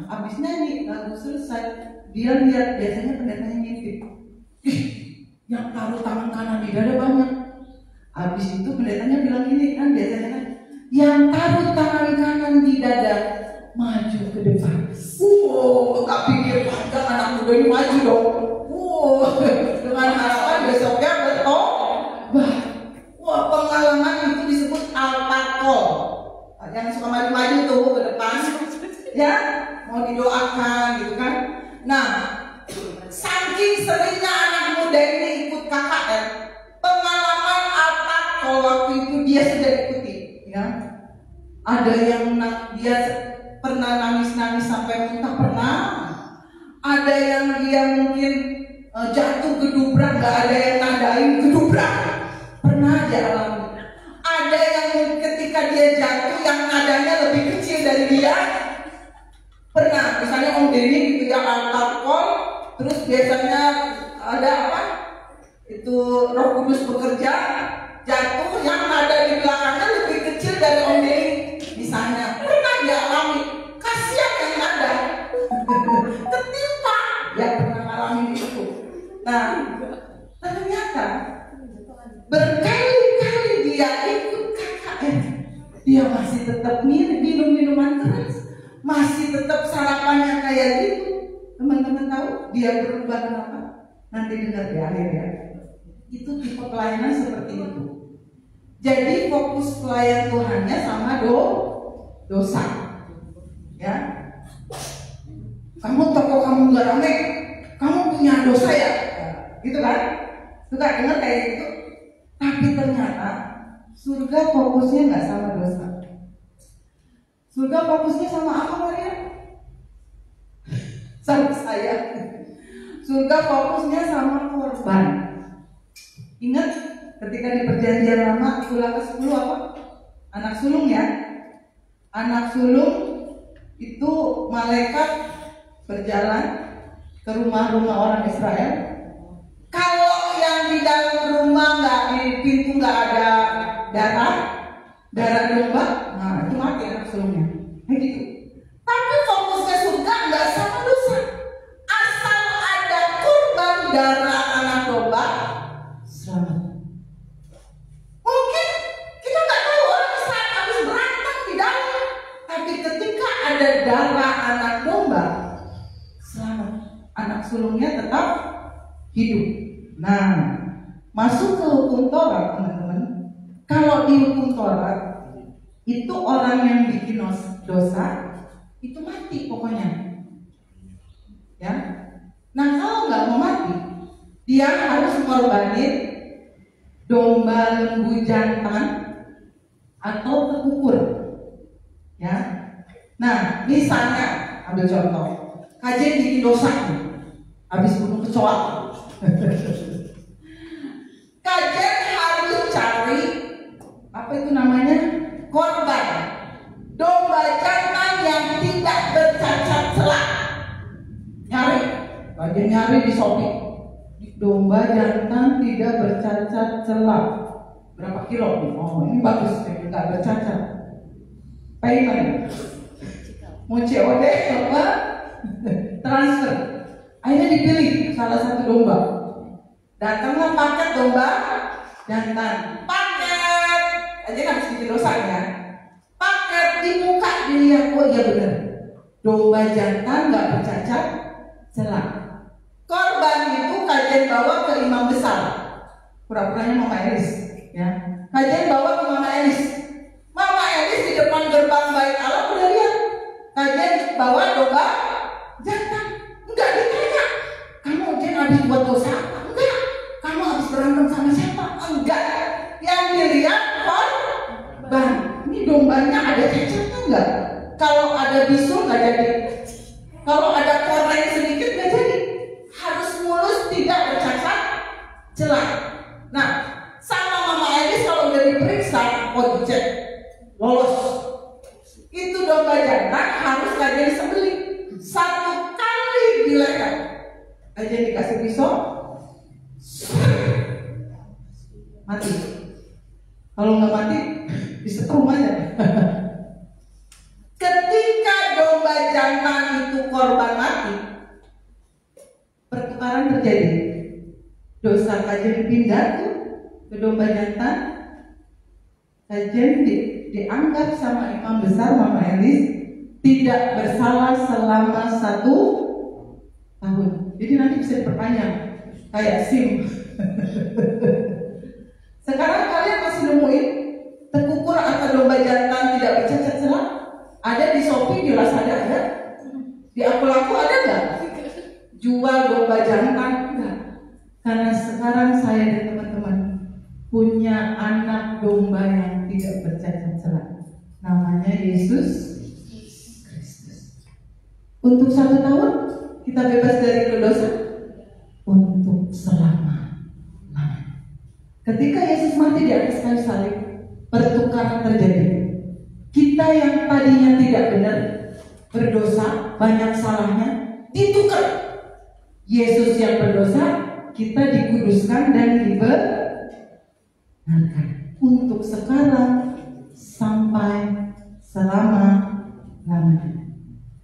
habis nyanyi lagu selesai dia lihat biasanya pendetanya ngintip, yang taruh tangan kanan di dada banyak. Habis itu pendetanya bilang gini kan, biasanya kan yang taruh tangan kanan di dada maju ke depan. Tak pikir panjang anak muda ini maju dong. Dengan harapan besoknya bertobat. Wah, pengalaman itu disebut alpakol. seringnya anak muda ini ikut KKR, pengalaman apa kalau waktu itu dia sudah ikuti, ya? Ada yang dia pernah nangis-nangis sampai muntah, pernah. Ada yang dia mungkin jatuh gedubrak, gak ada yang nadain, gedubrak, pernah dia alami. Ada yang ketika dia jatuh yang nadanya lebih kecil dari dia, pernah. Misalnya Om Denny gitu ya, alkohol, terus biasanya ada apa? Itu Roh Kudus bekerja, jatuh yang nada di belakangnya lebih kecil dari Om Denny. Misalnya pernah dia alami, kasihan yang nada ketimpa, ya pernah alami itu. Nah, ternyata berkali-kali dia ikut KKR, dia masih tetap minum minuman keras, masih tetap sarapannya kayak gitu. Teman-teman tahu dia berubah kenapa? Nanti dengar di akhir ya. Itu tipe pelayanan seperti itu. Jadi fokus pelayan Tuhannya sama dosa, ya. Kamu toko kamu nggak rame, kamu punya dosa ya, gitu kan? Suka dengar kayak gitu. Tapi ternyata surga fokusnya nggak sama dosa. Surga fokusnya sama apa, Maria? Sama saya. Surga fokusnya sama korban. Ingat ketika di perjanjian lama Ulang ke-10 apa? Anak sulung ya. Anak sulung itu malaikat berjalan ke rumah-rumah orang Israel. Kalau yang di dalam rumah nggak, di pintu nggak ada darah domba, nah itu mati anak sulungnya. Kayak gitu. Tapi fokusnya surga nggak sama dosa. Asal ada kurban darah anak domba, selamat. Mungkin kita nggak tahu orang Israel habis berantem di dalam, tapi ketika ada darah anak domba, selamat. Anak sulungnya tetap hidup. Nah, masuk ke hukum Taurat, teman-teman. Kalau di hukum Taurat itu orang yang bikin dosa itu mati pokoknya, ya. Nah, kalau nggak mau mati, dia harus mengorbanin domba lembu jantan atau terkukur, ya. Nah, misalnya ambil contoh, Kajen bikin dosa nih, habis bunuh kecoa. Kajen harus cari apa itu namanya, korban domba jantan yang tidak bercacat celah. Kajen nyari di Shopee, domba jantan tidak bercacat celah, berapa kilo nih? Oh ini bagus, tidak bercacat. Payment, mau COD apa? Transfer. Akhirnya dipilih salah satu domba. Datanglah paket domba jantan. Paket aja harus bikin dosanya. Paket dibuka, dilihat, oh iya benar, domba jantan nggak bercacat celah. Korban itu Kajen bawa ke imam besar. Pura-puranya Mama Elis, ya. Kajen bawa ke Mama Elis. Mama Elis di depan gerbang Bait Allah udah lihat Kajen bawa domba jantan. Enggak ditanya, kamu Jen habis buat dosa apa? Enggak. Kamu habis berantem sama siapa? Enggak. Yang dilihat korban. Ini dombanya ada cacatnya enggak? Kalau ada bisul enggak jadi. Kalau ada koreng sedikit enggak jadi. Harus mulus, tidak bercacat celah. Nah, sama Mama Elis kalau udah diperiksa, oh dicek lolos. Itu domba jantan harus Kajen disembelih 1 kali di leher. Kajen dikasih pisau, mati. Kalau nggak mati, disetrum aja. Ketika domba jantan itu korban mati, pertukaran terjadi. Dosa Kajen pindah tuh ke domba jantan. Kajen dianggap sama imam besar Mama Elis tidak bersalah selama 1 tahun. Jadi nanti bisa diperpanjang kayak SIM. Sekarang kalian masih nemuin terkukur atau domba jantan tidak bercacat celah? Ada di Shopee, di Lazada ada, di Aku-Laku ada nggak? Jual domba jantan, enggak. Karena sekarang saya dan teman-teman punya anak domba yang tidak bercacat celah. Namanya Yesus Kristus. Untuk 1 tahun kita bebas dari dosa, untuk selama-lamanya. Ketika Yesus mati di atas kayu salib, pertukaran terjadi. Kita yang tadinya tidak benar, berdosa, banyak salahnya, ditukar. Yesus yang berdosa, kita dikuduskan dan dibenarkan untuk sekarang sampai selama-lamanya.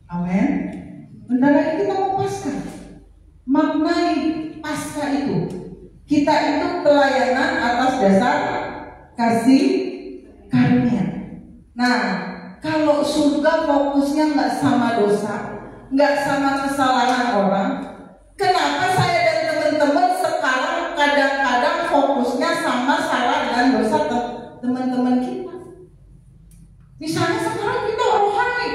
Amin. Bentar lagi kita mau Paskah. Maknai Paskah itu, kita itu pelayanan atas dasar kasih karunia. Nah, kalau surga fokusnya nggak sama dosa, nggak sama kesalahan orang, kenapa saya dan teman-teman sekarang kadang-kadang fokusnya sama salah dan dosa teman-teman kita? Misalnya sekarang kita rohani,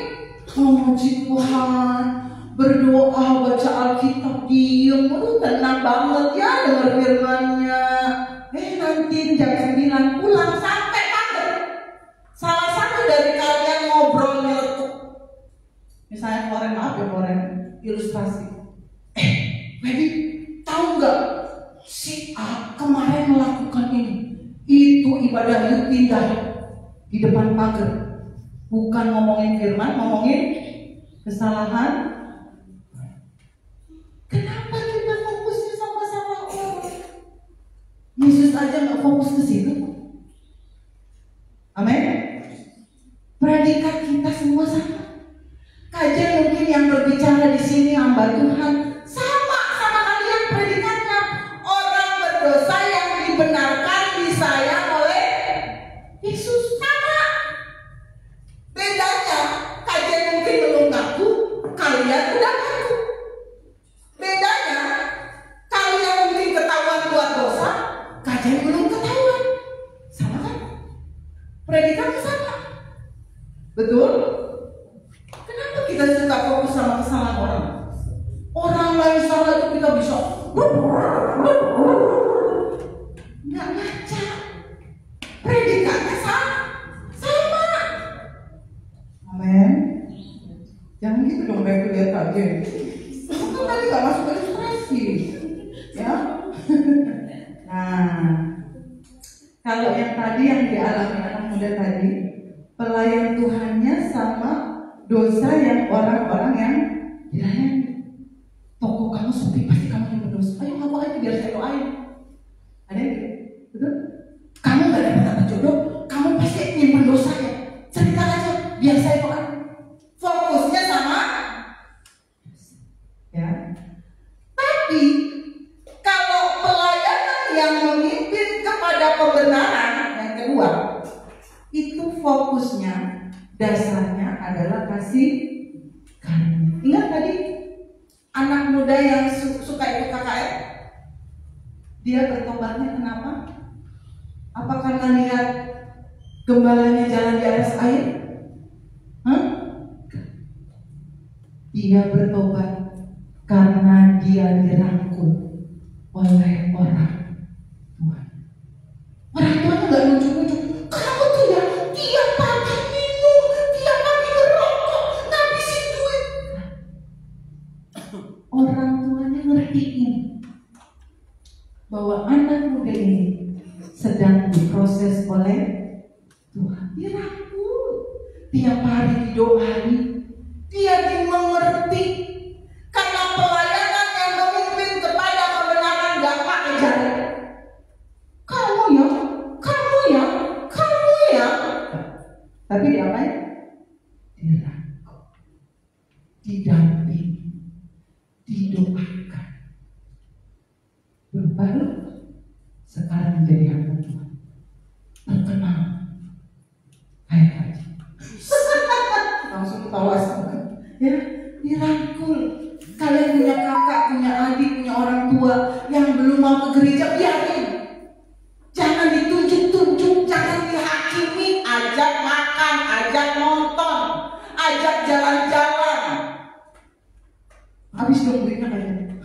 memuji Tuhan, berdoa, baca Alkitab, diem, tenang banget ya dengar firman-Nya. Nanti jam 9 pulang sampai maghrib. Salah satu dari kalian ngobrol nyeletuk. Misalnya kemarin, maaf ya kemarin, ilustrasi. Baby, tahu nggak si A kemarin melakukan ini? Itu ibadah yuk pindah di depan pagar. Bukan ngomongin firman, ngomongin kesalahan. Kenapa kita fokusnya sama-sama orang? Yesus aja nggak fokus ke situ. Amin. Predikat kita semua sama. Kajian mungkin yang berbicara di sini hamba Tuhan sama kalian predikatnya. Orang berdosa yang dibenarkan disayang oleh Yesus sama. Bedanya kajian mungkin belum ngaku, kalian udah ngaku. Bedanya kalian mungkin ketahuan buat dosa, kajian belum ketahuan. Sama kan? Predikatnya sama. Betul? Kenapa kita suka fokus sama kesalahan orang? Orang lain salah itu kita bisa nggak ngaca. Predikatnya sama. Amin. Jangan gitu dong, kayak lihat aja. Kamu kan tadi nggak masuk ilustrasi, ya. Nah, kalau yang tadi yang dialami anak muda tadi, pelayan Tuhannya sama dosa yang orang-orang yang dilayani. Toko kamu sepi, pasti kamu yang berdosa. Ayo ngaku aja biar saya doain. Ada yang gitu? Betul? Kamu gak dapat jodoh, kamu pasti nyimpen dosa ya. Cerita aja biar saya doain. Fokusnya sama, ya. Tapi kalau pelayanan yang memimpin kepada kebenaran yang kedua, itu fokusnya dasarnya adalah kasih karunia. Ingat tadi anak muda yang suka ikut KKR, dia bertobatnya kenapa? Apa karena lihat gembalanya jalan di atas air? Dia bertobat karena dia dirangkul oleh orang tua. Orang tuanya nggak nunjuk-nunjuk. Kamu tuh ya tiap pagi minum, tiap pagi ngerokok, ngabisin duit. Orang tuanya ngertiin bahwa anak muda ini sedang diproses oleh Tuhan. Dirangkul, tiap hari didoain, dia dimengerti. Karena pelayanan yang memimpin kepada kebenaran gampang aja. Kamu ya. Tapi diapain? Dirangkul, didampingi, didoakan. Baru sekarang menjadi hamba Tuhan, terkenal kayak Haji. Langsung ketawa semua. Ya, dirangkul. Kalian punya kakak, punya adik, punya orang tua yang belum mau ke gereja, biarin. Jangan ditunjuk-tunjuk, jangan dihakimi. Ajak makan, ajak nonton, ajak jalan-jalan. Habis dong duitnya kayaknya.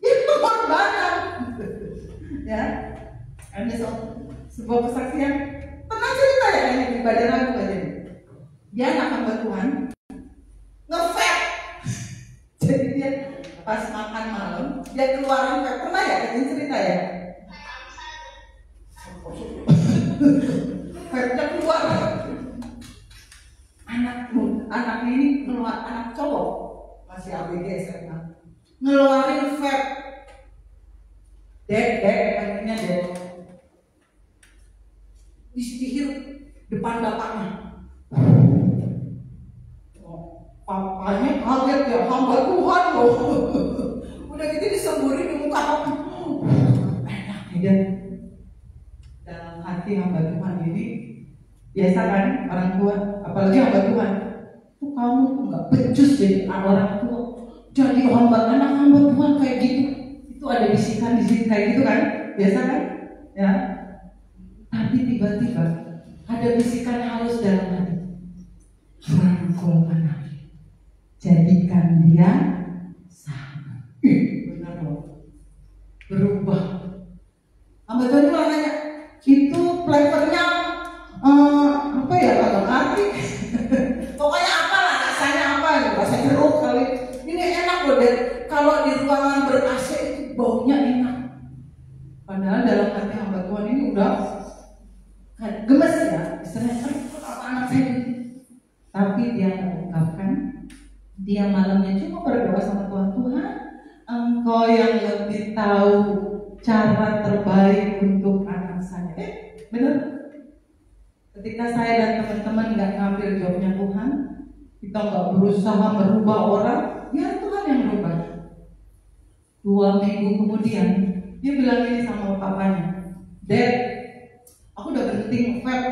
Itu pengorbanan. Ya, ada sebuah kesaksian. Pernah cerita ya ini di badan aku aja. Dia anak hamba Tuhan, nge-vape. Jadi dia pas makan malam, dia keluarin vape. Pernah ya, ini cerita ya. Vape-nya keluar. Anak ini keluar, anak cowok masih ABG SMA, ngeluarin vape. Dek, akhirnya dek dihirup depan bapaknya. Papanya kaget ya, hamba Tuhan loh. Udah gitu disemburin di muka aku. Enak dia. Dalam hati hamba Tuhan ini, biasa kan orang tua, apalagi hamba Tuhan, tuh kamu tuh nggak becus jadi orang tua, jadi anak hamba Tuhan kayak gitu. Itu ada bisikan di sini kayak gitu kan, biasa kan, ya. Tapi tiba-tiba ada bisikan halus dalam hati, rangkul anak, jadikan dia sama. Benar loh, berubah. Hamba Tuhan itu nanya, itu flavornya apa ya, agak arti. Pokoknya apa lah, rasanya apa ya, rasa jeruk kali. Ini enak loh, dan kalau di ruangan ber-AC itu baunya enak. Padahal dalam hati hamba Tuhan ini udah gemes ya, istilahnya apa anak saya gitu. Tapi dia mengungkapkan, dia malamnya cuma berdoa sama Tuhan, Tuhan, Engkau yang lebih tahu cara terbaik untuk anak saya. Benar? Ketika saya dan teman-teman nggak ngambil jawabnya Tuhan, kita nggak berusaha merubah orang, ya Tuhan yang merubah. 2 minggu kemudian, dia bilang ini sama papanya, Dad, aku udah berhenti nge-vape.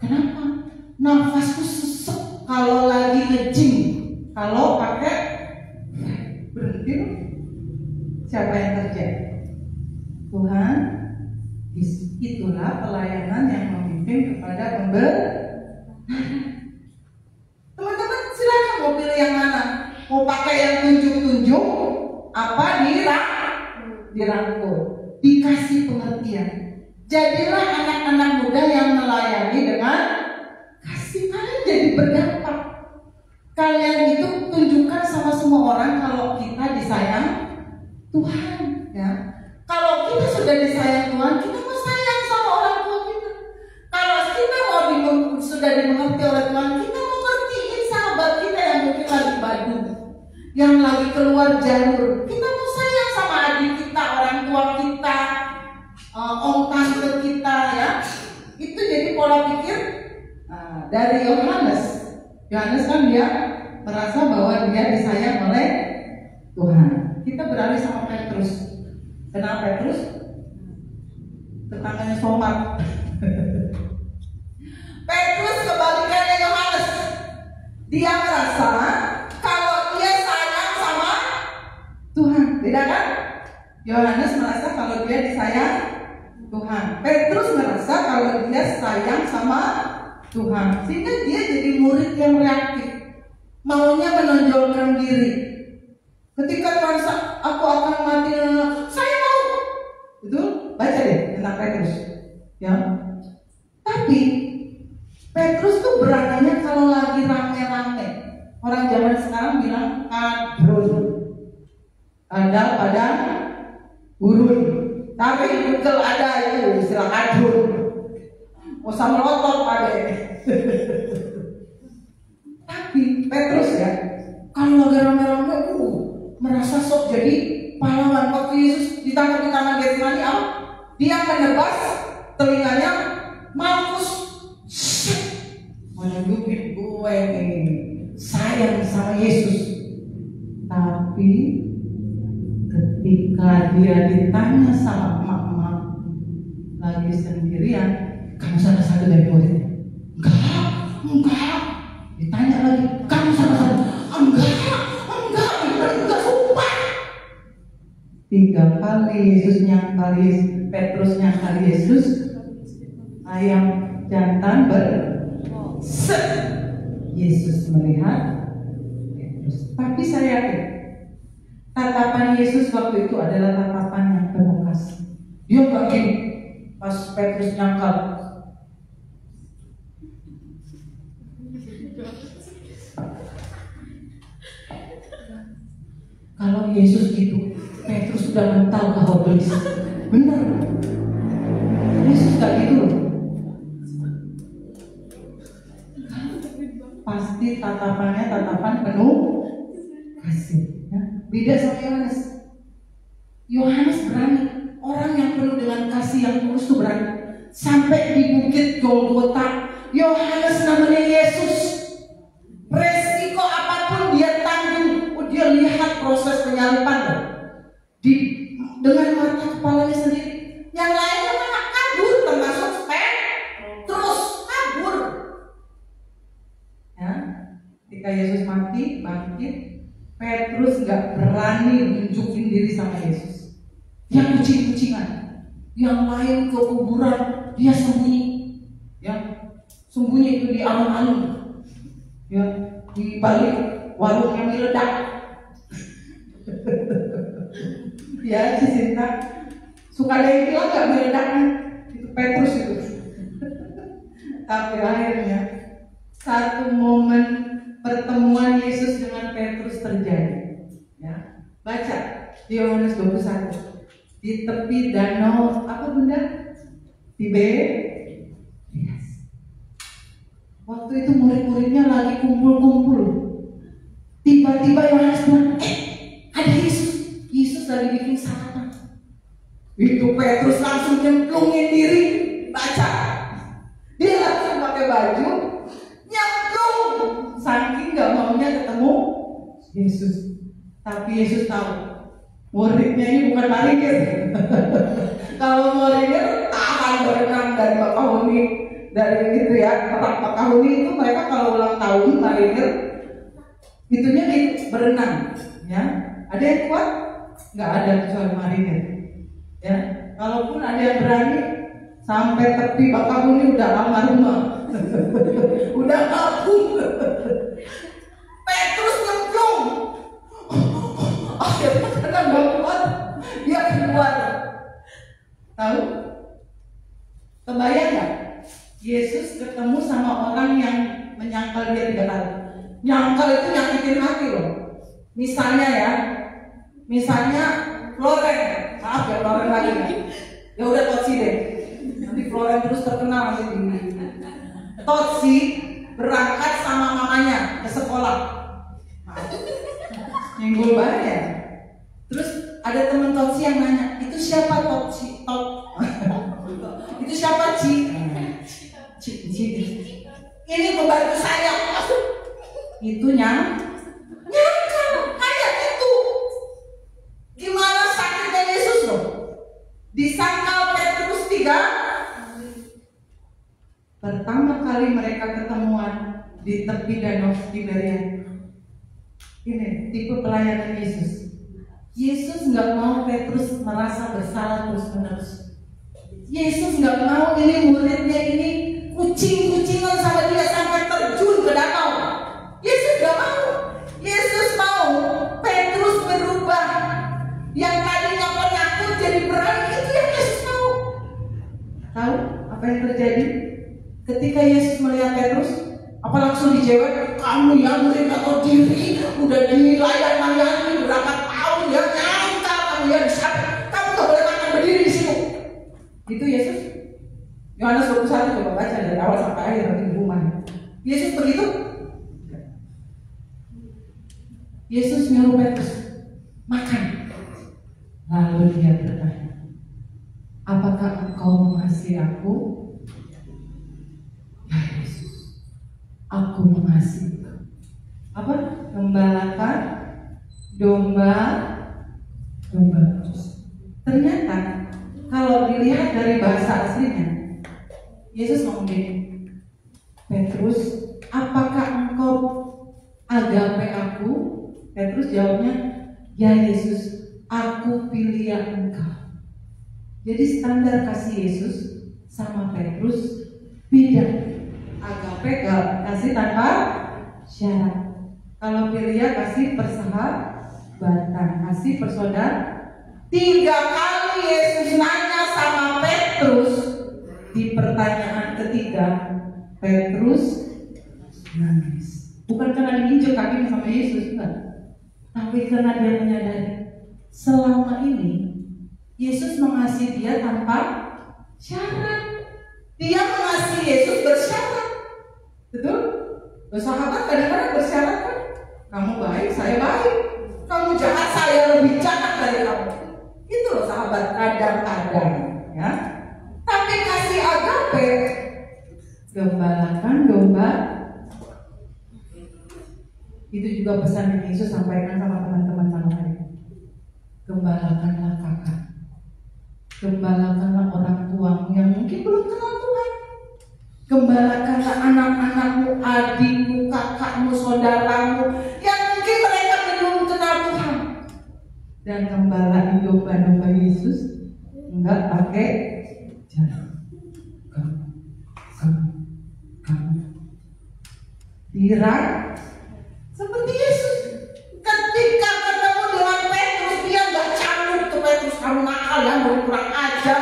Kenapa? Nafasku sesek kalau lagi nge-gym. Kalau pakai berhenti, siapa yang terjadi? Tuhan, itulah pelayanan yang memimpin kepada pemberi. Teman-teman silakan mau pilih yang mana? Mau pakai yang tunjuk-tunjuk, apa dirangkul, dikasih pengertian. Jadilah anak-anak muda yang melayani dengan kasih. Kalian jadi berdampak. Kalian itu tunjukkan sama semua orang kalau kita disayang Tuhan, ya. Kalau kita sudah disayang Tuhan, kita mau sayang sama orang tua kita. Kalau kita sudah dimengerti oleh Tuhan, kita mau ngertiin sahabat kita yang mungkin lagi badung, yang lagi keluar jalur. Kita mau sayang sama adik kita, orang tua kita, om tante kita, ya. Itu jadi pola pikir dari Yohanes. Yohanes kan dia merasa bahwa dia disayang oleh Tuhan. Kita beralih sama Petrus. Kenapa Petrus? Tetangganya Somar. Petrus kebalikannya Yohanes. Dia merasa kalau dia sayang sama Tuhan. Beda kan? Yohanes merasa kalau dia disayang Tuhan. Petrus merasa kalau dia sayang sama Tuhan. Sehingga dia jadi murid yang reaktif, maunya menonjolkan diri. Ketika Tuhan aku akan mati, saya mau. Betul? Baca deh tentang Petrus, ya. Tapi Petrus tuh beraninya kalau lagi rame-rame. Orang zaman sekarang bilang kadrun, ada pada gurun. Tapi di Google ada itu istilah kadrun. Usah melotot pada. Tapi Petrus ya, kalau lagi rame-rame, merasa sok jadi pahlawan. Waktu Yesus ditangkap di taman Getsemani, dia menebas telinganya Malkus, menunjukin gue nih sayang sama Yesus. Tapi ketika dia ditanya sama emak-emak lagi sendirian, kamu salah satu dari murid? Enggak. Ditanya lagi, kamu salah satu? Enggak, sumpah. 3 kali Yesus nyangkal Petrus nyangkal Yesus, ayam jantan Yesus melihat Petrus. Tapi saya yakin Tatapan Yesus waktu itu adalah tatapan yang penuh kasih. Dia nggak gini pas Petrus nyangkal. Kalau Yesus gitu, Petrus sudah mental bahwa belis. Benar. Yesus nggak gitu loh. Pasti tatapannya tatapan penuh kasih. Ya. Beda sama Yohanes. Yohanes berani. Orang yang penuh dengan kasih yang tulus itu berani. Sampai di bukit Golgota, Yohanes namanya Yesus. Resiko apapun dia tanggung. Dia lihat proses penyalipan loh. Dengan mata kepalanya sendiri. Yang lainnya malah kabur, termasuk terus kabur. Ya, ketika Yesus mati, bangkit, Petrus nggak berani nunjukin diri sama Yesus. Dia kucing-kucingan. Yang lain ke kuburan, dia sembunyi. Ya, sembunyi itu di alun-alun. Ya, di balik warung yang meledak. Ya, si Sinta suka ada yang bilang gak meledaknya itu Petrus itu. Tapi akhirnya satu momen pertemuan Yesus dengan Petrus terjadi. Ya, baca di Yohanes 21 di tepi danau apa bunda? Tiberias. Waktu itu murid-muridnya lagi kumpul-kumpul. Tiba-tiba Yohanes bilang, ada Yesus. Yesus lagi bikin sarapan. Itu Petrus langsung nyemplungin diri. Baca. Dia langsung pakai baju nyemplung. Saking gak maunya ketemu Yesus. Tapi Yesus tahu muridnya ini bukan marinir. Kalau marinir tahan berenang dari Bakahuni, dari gitu ya. Orang Bakahuni itu mereka kalau ulang tahun marinir itunya berenang. Ya, ada yang kuat? Nggak ada kecuali marinir. Ya, kalaupun ada yang berani sampai tepi Bakahuni udah almarhumah. Udah kabur. Petrus nyemplung. Akhirnya karena nggak kuat dia keluar. Tahu? Kebayang nggak? Yesus ketemu sama orang yang menyangkal dia 3 kali. Nyangkal itu nyakitin hati loh. Misalnya Floren, maaf ya Floren lagi ya. Ya udah Totsi deh. Nanti Floren terus terkenal nanti di Totsi berangkat sama mamanya ke sekolah. Nyenggol banget ya. Terus ada teman Totsi yang nanya, itu siapa Totsi? Itu siapa Ci? Ini pembantu saya. Itu nyangkal kayak itu. Gimana sakitnya Yesus loh? Disangkal Petrus 3. Pertama kali mereka ketemuan di tepi danau Tiberias. Ini tipe pelayanan Yesus. Yesus nggak mau Petrus merasa bersalah terus-menerus. Yesus nggak mau ini muridnya ini kucing-kucingan sama dia sampai terjun ke danau. Yesus nggak mau. Yesus mau Petrus berubah. Yang tadinya penakut jadi berani, itu yang Yesus mau. Tahu apa yang terjadi? Ketika Yesus melihat Petrus, apa langsung dijawab, kamu yang murid gak tahu diri, udah dilayan-layani berapa tahun ya, nyangka kamu ya di sana, kamu gak boleh makan berdiri di situ. Itu Yesus. Yohanes 21 coba baca dari awal sampai akhir nanti di rumah. Yesus begitu. Yesus nyuruh Petrus makan. Lalu dia bertanya, apakah engkau mengasihi aku? Ya Yesus, aku mengasihi. Apa? Gembalakan domba. Ternyata kalau dilihat dari bahasa aslinya, Yesus ngomong gini, Petrus, apakah engkau agape aku? Petrus jawabnya, ya Yesus, aku pilih engkau. Jadi standar kasih Yesus sama Petrus beda. Agape kasih tanpa syarat. Kalau Filia kasih persahabatan. batang. Kasih bersaudara. 3 kali Yesus nanya sama Petrus. Di pertanyaan ketiga Petrus nangis. Bukan karena diinjek kakinya sama Yesus, enggak. Tapi karena dia menyadari selama ini Yesus mengasihi dia tanpa syarat. Dia mengasihi Yesus bersyarat. Betul? Bersahabat kadang-kadang bersyarat kan? Kamu baik, saya baik. Kamu jahat, saya lebih jahat dari kamu. Itu loh sahabat kadang-kadang, ya. Tapi kasih agape, Gembalakan domba. Itu juga pesan yang Yesus sampaikan sama teman-teman malam hari. Gembalakanlah kakak. Gembalakanlah orang tuamu yang mungkin belum kenal Tuhan. Gembalakanlah anak-anakmu, adikmu, kakakmu, saudaramu yang mungkin mereka belum kenal Tuhan. Dan gembalain domba-domba Yesus enggak pakai jarak. Kamu dirang seperti Yesus. Ketika ketemu dengan Petrus, dia nggak canggung tuh Petrus, kamu nakal ya, kurang ajar.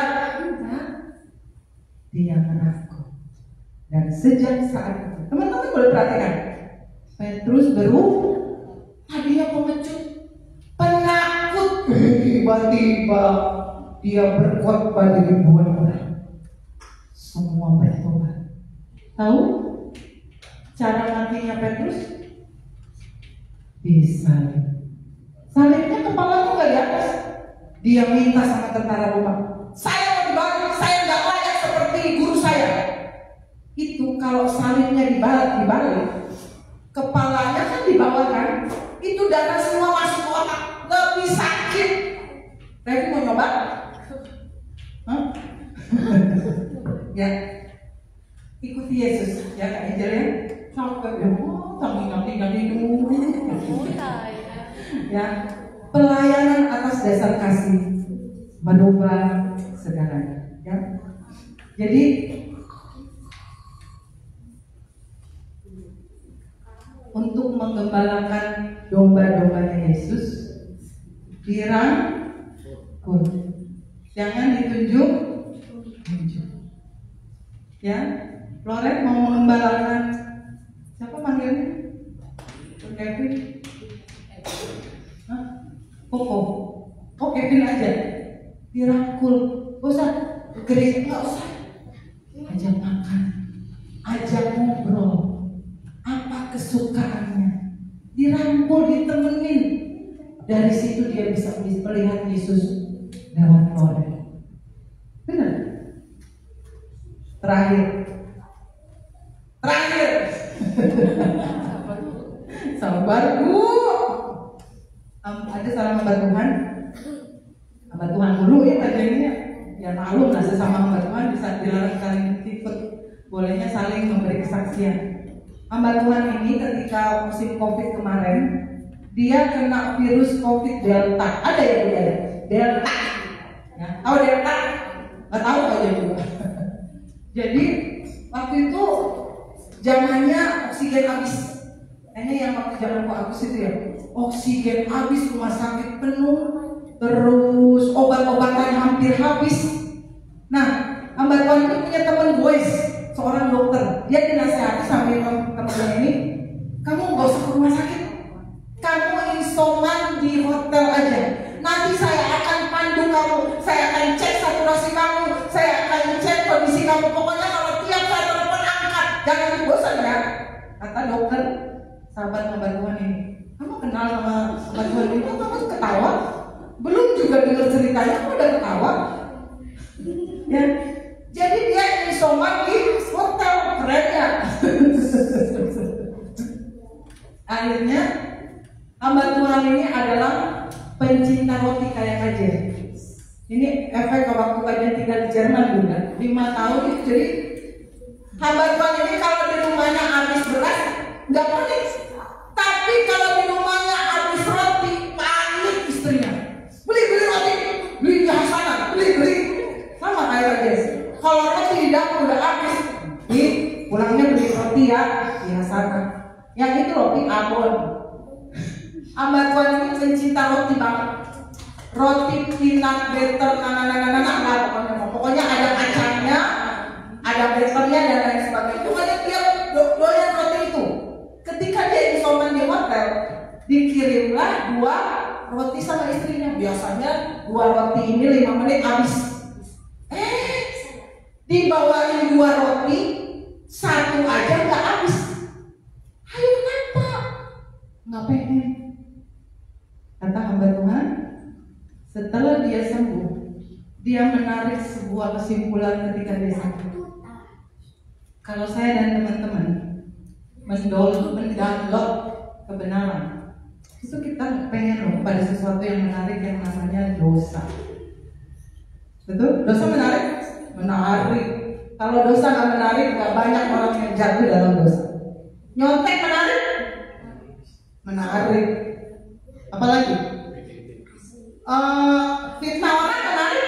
Dia merangkul. Dan sejak saat itu, teman-teman boleh perhatikan, Petrus tadinya pengecut, penakut, tiba-tiba dia berkhotbah di ribuan orang. Semua bertobat. Tahu cara matinya Petrus? Disalib. Salibnya kepalanya nggak di atas. Dia minta sama tentara Roma, saya mau dibalik, saya nggak layak seperti guru saya. Itu kalau salibnya dibalik, kepalanya kan di bawah kan, itu darah semua masuk ke otak, lebih sakit. Revi mau nyoba? Hah? Ya, ikuti Yesus ya Kak Angel ya. Sampai ya, nanti dulu. Ya, pelayanan atas dasar kasih merubah segalanya. Ya, jadi untuk menggembalakan domba-dombanya Yesus, dirangkul, jangan ditunjuk. Ya, Loren mau mengembalakan siapa manggilnya? Kevin? Koko? Oh Kevin aja. Dirangkul, usah gereja, nggak usah. Ajak makan, ajak ngobrol, apa kesukaannya, dirangkul, ditemenin. Dari situ dia bisa melihat Yesus lewat Loren. Benar? Terakhir sabar Bu. Ada salah hamba Tuhan dulu ya kajiannya. Ya maklum lah, sesama hamba Tuhan bisa dilarang saling ikut, bolehnya saling memberi kesaksian. Hamba Tuhan ini ketika musim COVID kemarin, dia kena virus COVID Delta. Ada ya Bu ya? Delta. Ya, tahu Delta? Nggak tahu aja juga. Jadi waktu itu zamannya oksigen habis. Kayaknya yang waktu zaman aku itu ya, oksigen habis, rumah sakit penuh, terus obat-obatan hampir habis. Nah, hamba Tuhan itu punya teman voice, seorang dokter. Dia dinasihati sama temannya ini, kamu nggak usah ke rumah sakit, kamu isoman di hotel aja. Nanti saya akan pandu kamu, saya akan cek saturasi kamu, saya akan cek kondisi kamu. Pokoknya kalau tiap saya telepon angkat, jangan bosan ya, kata dokter. Sahabat hamba Tuhan ini, kamu kenal sama hamba Tuhan ini? Kamu ketawa? Belum juga dengar ceritanya, kamu udah ketawa? Ya, jadi dia isoman di hotel, keren ya. Akhirnya hamba Tuhan ini adalah pencinta roti kayak kajian. Ini efek waktu kajian tinggal di Jerman juga 5 tahun. Jadi hamba Tuhan ini kalau di rumahnya habis beras nggak panik, tapi kalau di rumahnya habis roti panik istrinya. Beli roti, beli di Hasanah, beli sama kayak kajian. Kalau roti di dapur udah habis, pulangnya beli roti ya di Hasanah. Yang itu roti abon. Hamba Tuhan ini cinta roti banget. Roti peanut butter, pokoknya ada kacangnya, ada butternya dan lain sebagainya. Pokoknya dia doyan roti itu. Ketika dia isoman di hotel, dikirimlah 2 roti sama istrinya. Biasanya 2 roti ini 5 menit habis. Dibawain 2 roti, 1 aja nggak habis. Ayo kenapa? Nggak pengen. Kata hamba Tuhan, setelah dia sembuh, dia menarik sebuah kesimpulan ketika dia sembuh. Kalau saya dan teman-teman mendownload kebenaran, itu kita pengen loh pada sesuatu yang menarik yang namanya dosa. Betul? Dosa menarik? Menarik. Kalau dosa nggak menarik, nggak banyak orang yang jatuh dalam dosa. Nyontek menarik? Menarik. Apalagi? Fitnah orang menarik.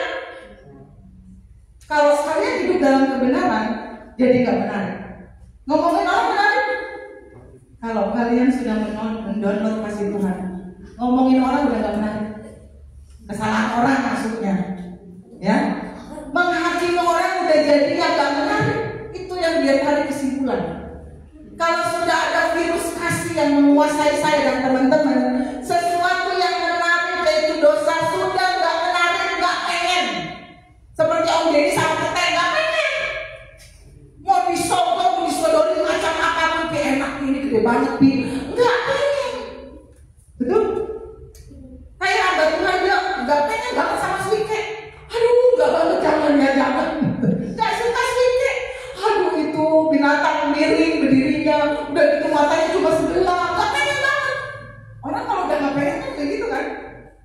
Kalau sekalian hidup dalam kebenaran, jadi nggak menarik. Ngomongin orang menarik. Kalau kalian sudah mendownload kasih Tuhan, ngomongin orang udah nggak menarik. Kesalahan orang maksudnya, ya. Menghakimi orang udah jadi yang nggak menarik. Itu yang dia tarik kesimpulan. Kalau sudah ada virus kasih yang menguasai saya dan teman-teman, sesuatu yang menarik yaitu dosa sudah nggak menarik, nggak pengen. Seperti Om Deddy sama Tete nggak pengen. Mau disodori macam apapun, enak ini gede banget pi, nggak pengen. Betul? Kayak hamba Tuhan dia nggak pengen banget sama Swike. Aduh, nggak banget, jangan ya jangan. Nggak suka Swike. Aduh itu binatang miring berdirinya, udah gitu matanya cuma sebelah, nggak pengen banget. Orang kalau udah nggak pengen kan kayak gitu kan.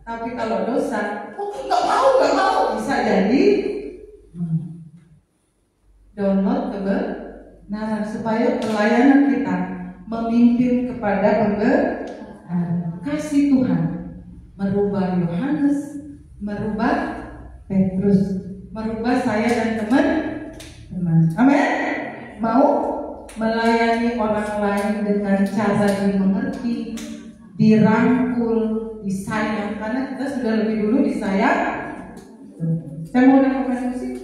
Tapi kalau dosa, nggak mau, bisa jadi download kebenaran supaya pelayanan kita memimpin kepada kebenaran. Kasih Tuhan merubah Yohanes, merubah Petrus, merubah saya dan teman-teman. Amin. Mau melayani orang lain dengan cara dimengerti, dirangkul, disayang, karena kita sudah lebih dulu disayang. Saya mau namakan musik.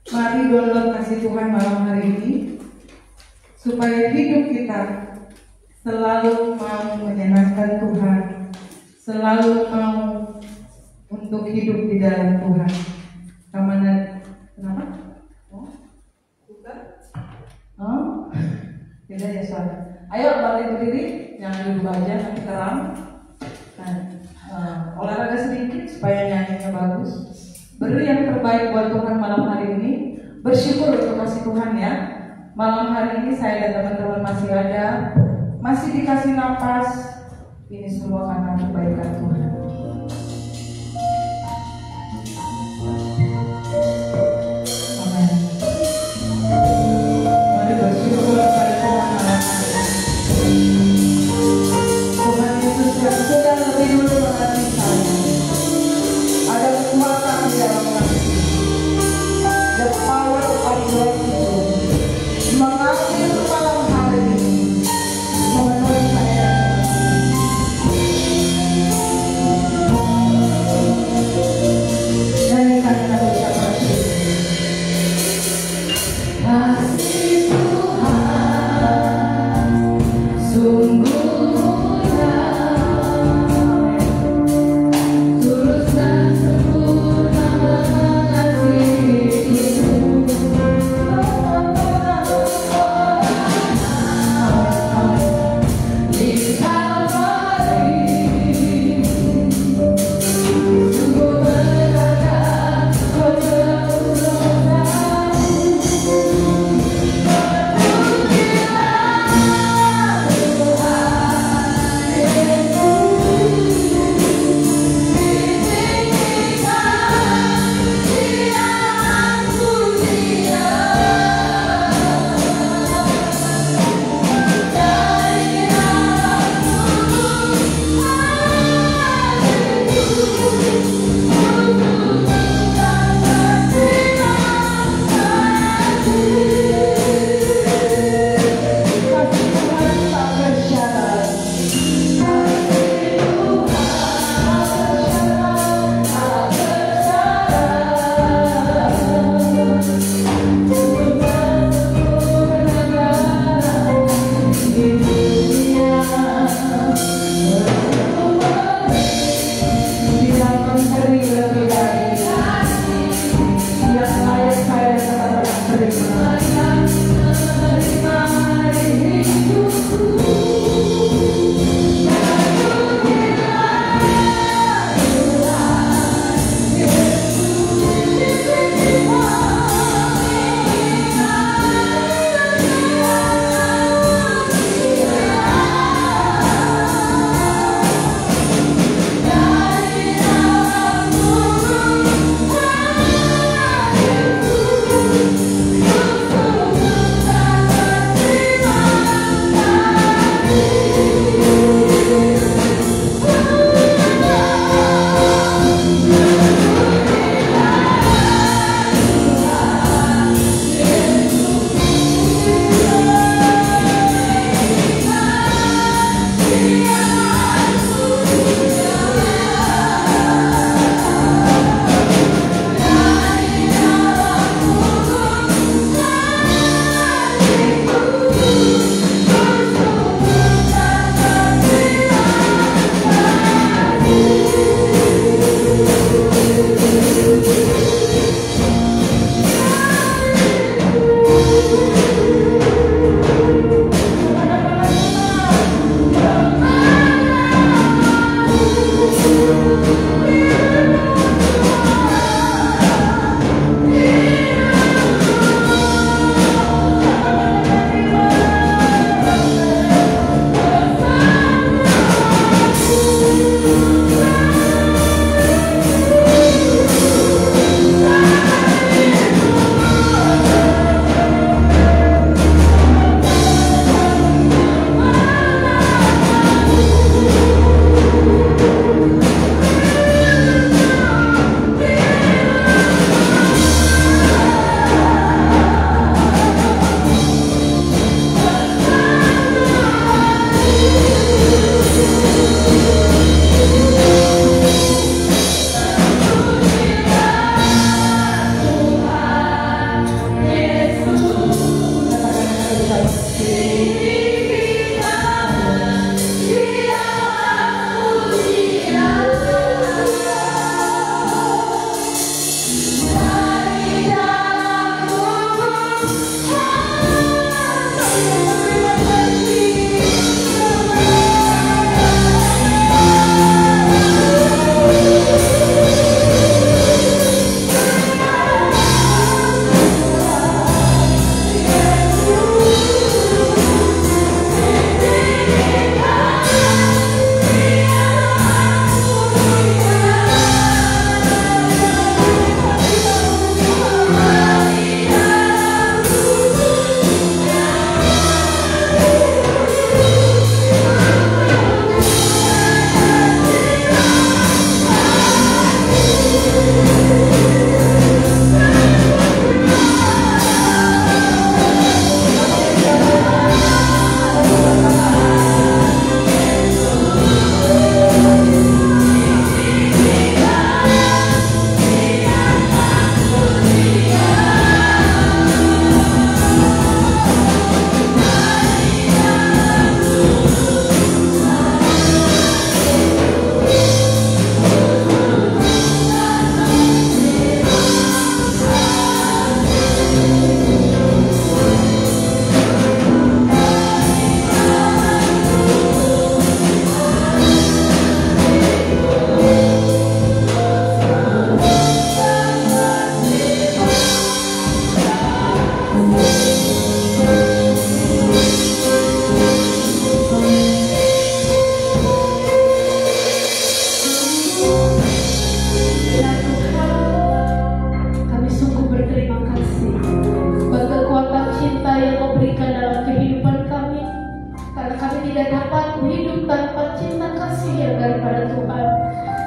Mari download kasih Tuhan malam hari ini, supaya hidup kita selalu mau menyenangkan Tuhan, selalu mau untuk hidup di dalam Tuhan. Kemana? Kenapa? Beda ya suara. Ayo balik berdiri, jangan duduk aja nanti keram. Olahraga sedikit supaya nyanyinya bagus. Beri yang terbaik buat Tuhan malam hari ini. Bersyukur untuk kasih Tuhan ya. Malam hari ini saya dan teman-teman masih ada, masih dikasih napas. Ini semua karena kebaikan Tuhan. Amin. Mari bersyukur kepada Tuhan malam hari ini. Tuhan Yesus yang sudah lebih dulu mengasihi saya. Ada kekuatan di dalam kasih. The power of gratitude mengalir malam hari ini memenuhi saya.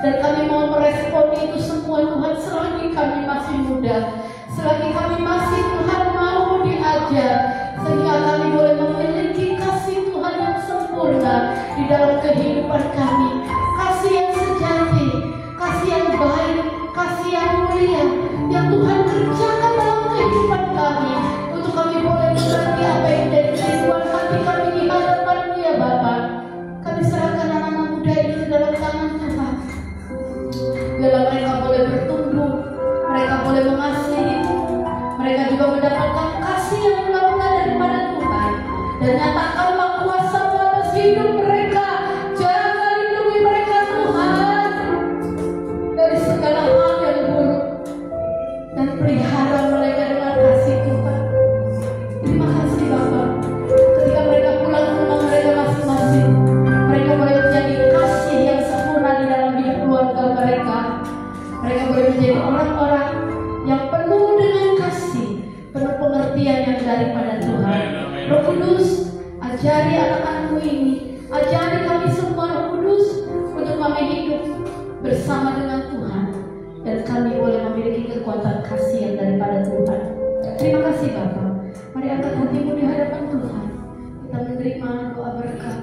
Dan kami mau merespon itu semua Tuhan, selagi kami masih muda, selagi kami masih Tuhan mau diajar, sehingga kami boleh memiliki kasih Tuhan yang sempurna di dalam kehidupan kami. Kasih yang sejati, kasih yang baik, kasih yang mulia, yang Tuhan kerjakan dalam kehidupan kami, untuk kami boleh mengerti apa yang jadi kerinduan hati kami di hadapan-Mu ya Bapa. Kami serahkan anak-anak muda ini ke dalam tangan Tuhan. Biarlah mereka boleh bertumbuh, mereka boleh mengasihi, mereka juga mendapatkan kasih yang mula-mula daripada Tuhan. Dan nyatakanlah kuasa-Mu atas hidup mereka. Jaga lindungi mereka Tuhan dari segala hal yang buruk, dan pelihara mereka dengan kasih Tuhan. Terima kasih Bapa. Ketika mereka pulang ke rumah mereka masing-masing, mereka boleh menjadi kasih yang sempurna di dalam hidup keluarga mereka. Mereka boleh menjadi orang-orang yang penuh dengan kasih, penuh pengertian yang daripada Tuhan. Roh Kudus, ajari anak-anak-Mu ini, ajari kami semua Roh Kudus, untuk kami hidup bersama dengan Tuhan, dan kami boleh memiliki kekuatan kasih yang daripada Tuhan. Terima kasih Bapa. Mari angkat hatimu di hadapan Tuhan. Kita menerima doa berkat.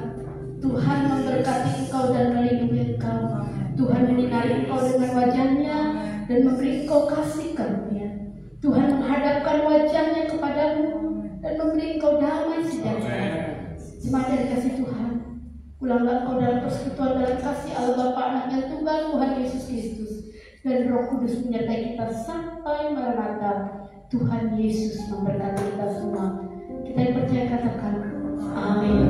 Tuhan memberkati engkau dan melindungi engkau. Tuhan menyinari engkau dengan wajah-Nya dan memberi engkau kasih karunia. Tuhan menghadapkan wajah-Nya kepadamu dan memberi engkau damai sejahtera. Jemaat yang dikasihi Tuhan, pulanglah engkau dalam persekutuan dalam kasih Allah Bapa, Anak yang tunggal, Tuhan Yesus Kristus, dan Roh Kudus menyertai kita sampai Maranatha. Tuhan Yesus memberkati kita semua. Kita yang percaya katakan amin.